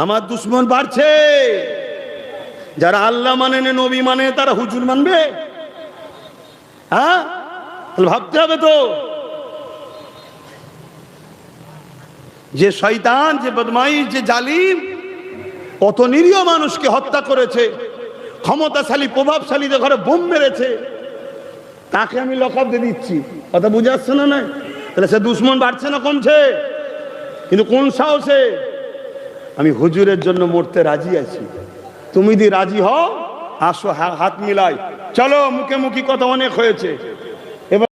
আমার দুশ্মন বাড়ছে। যারা আল্লাহ মানে না নবী মানে তারা হুজুর মানবে? হ্যাঁ, ভাবতে হবে তো। যে শয়তান, যে বদমাইশ, যে জালিম কত নিরীহ মানুষকে হত্যা করেছে, ক্ষমতাশালী প্রভাবশালীদের ঘরে বোম মেরেছে, তাকে আমি লকআপ দিয়ে দিচ্ছি। কথা বুঝে আসছে না? না তাহলে সে দুশ্মন বাড়ছে না কমছে? কিন্তু কোন সাহসে? আমি হুজুরের জন্য মরতে রাজি আছি। তুমি যদি রাজি হও আসো, হাত মিলাই চলো। মুখে মুখি কথা অনেক হয়েছে,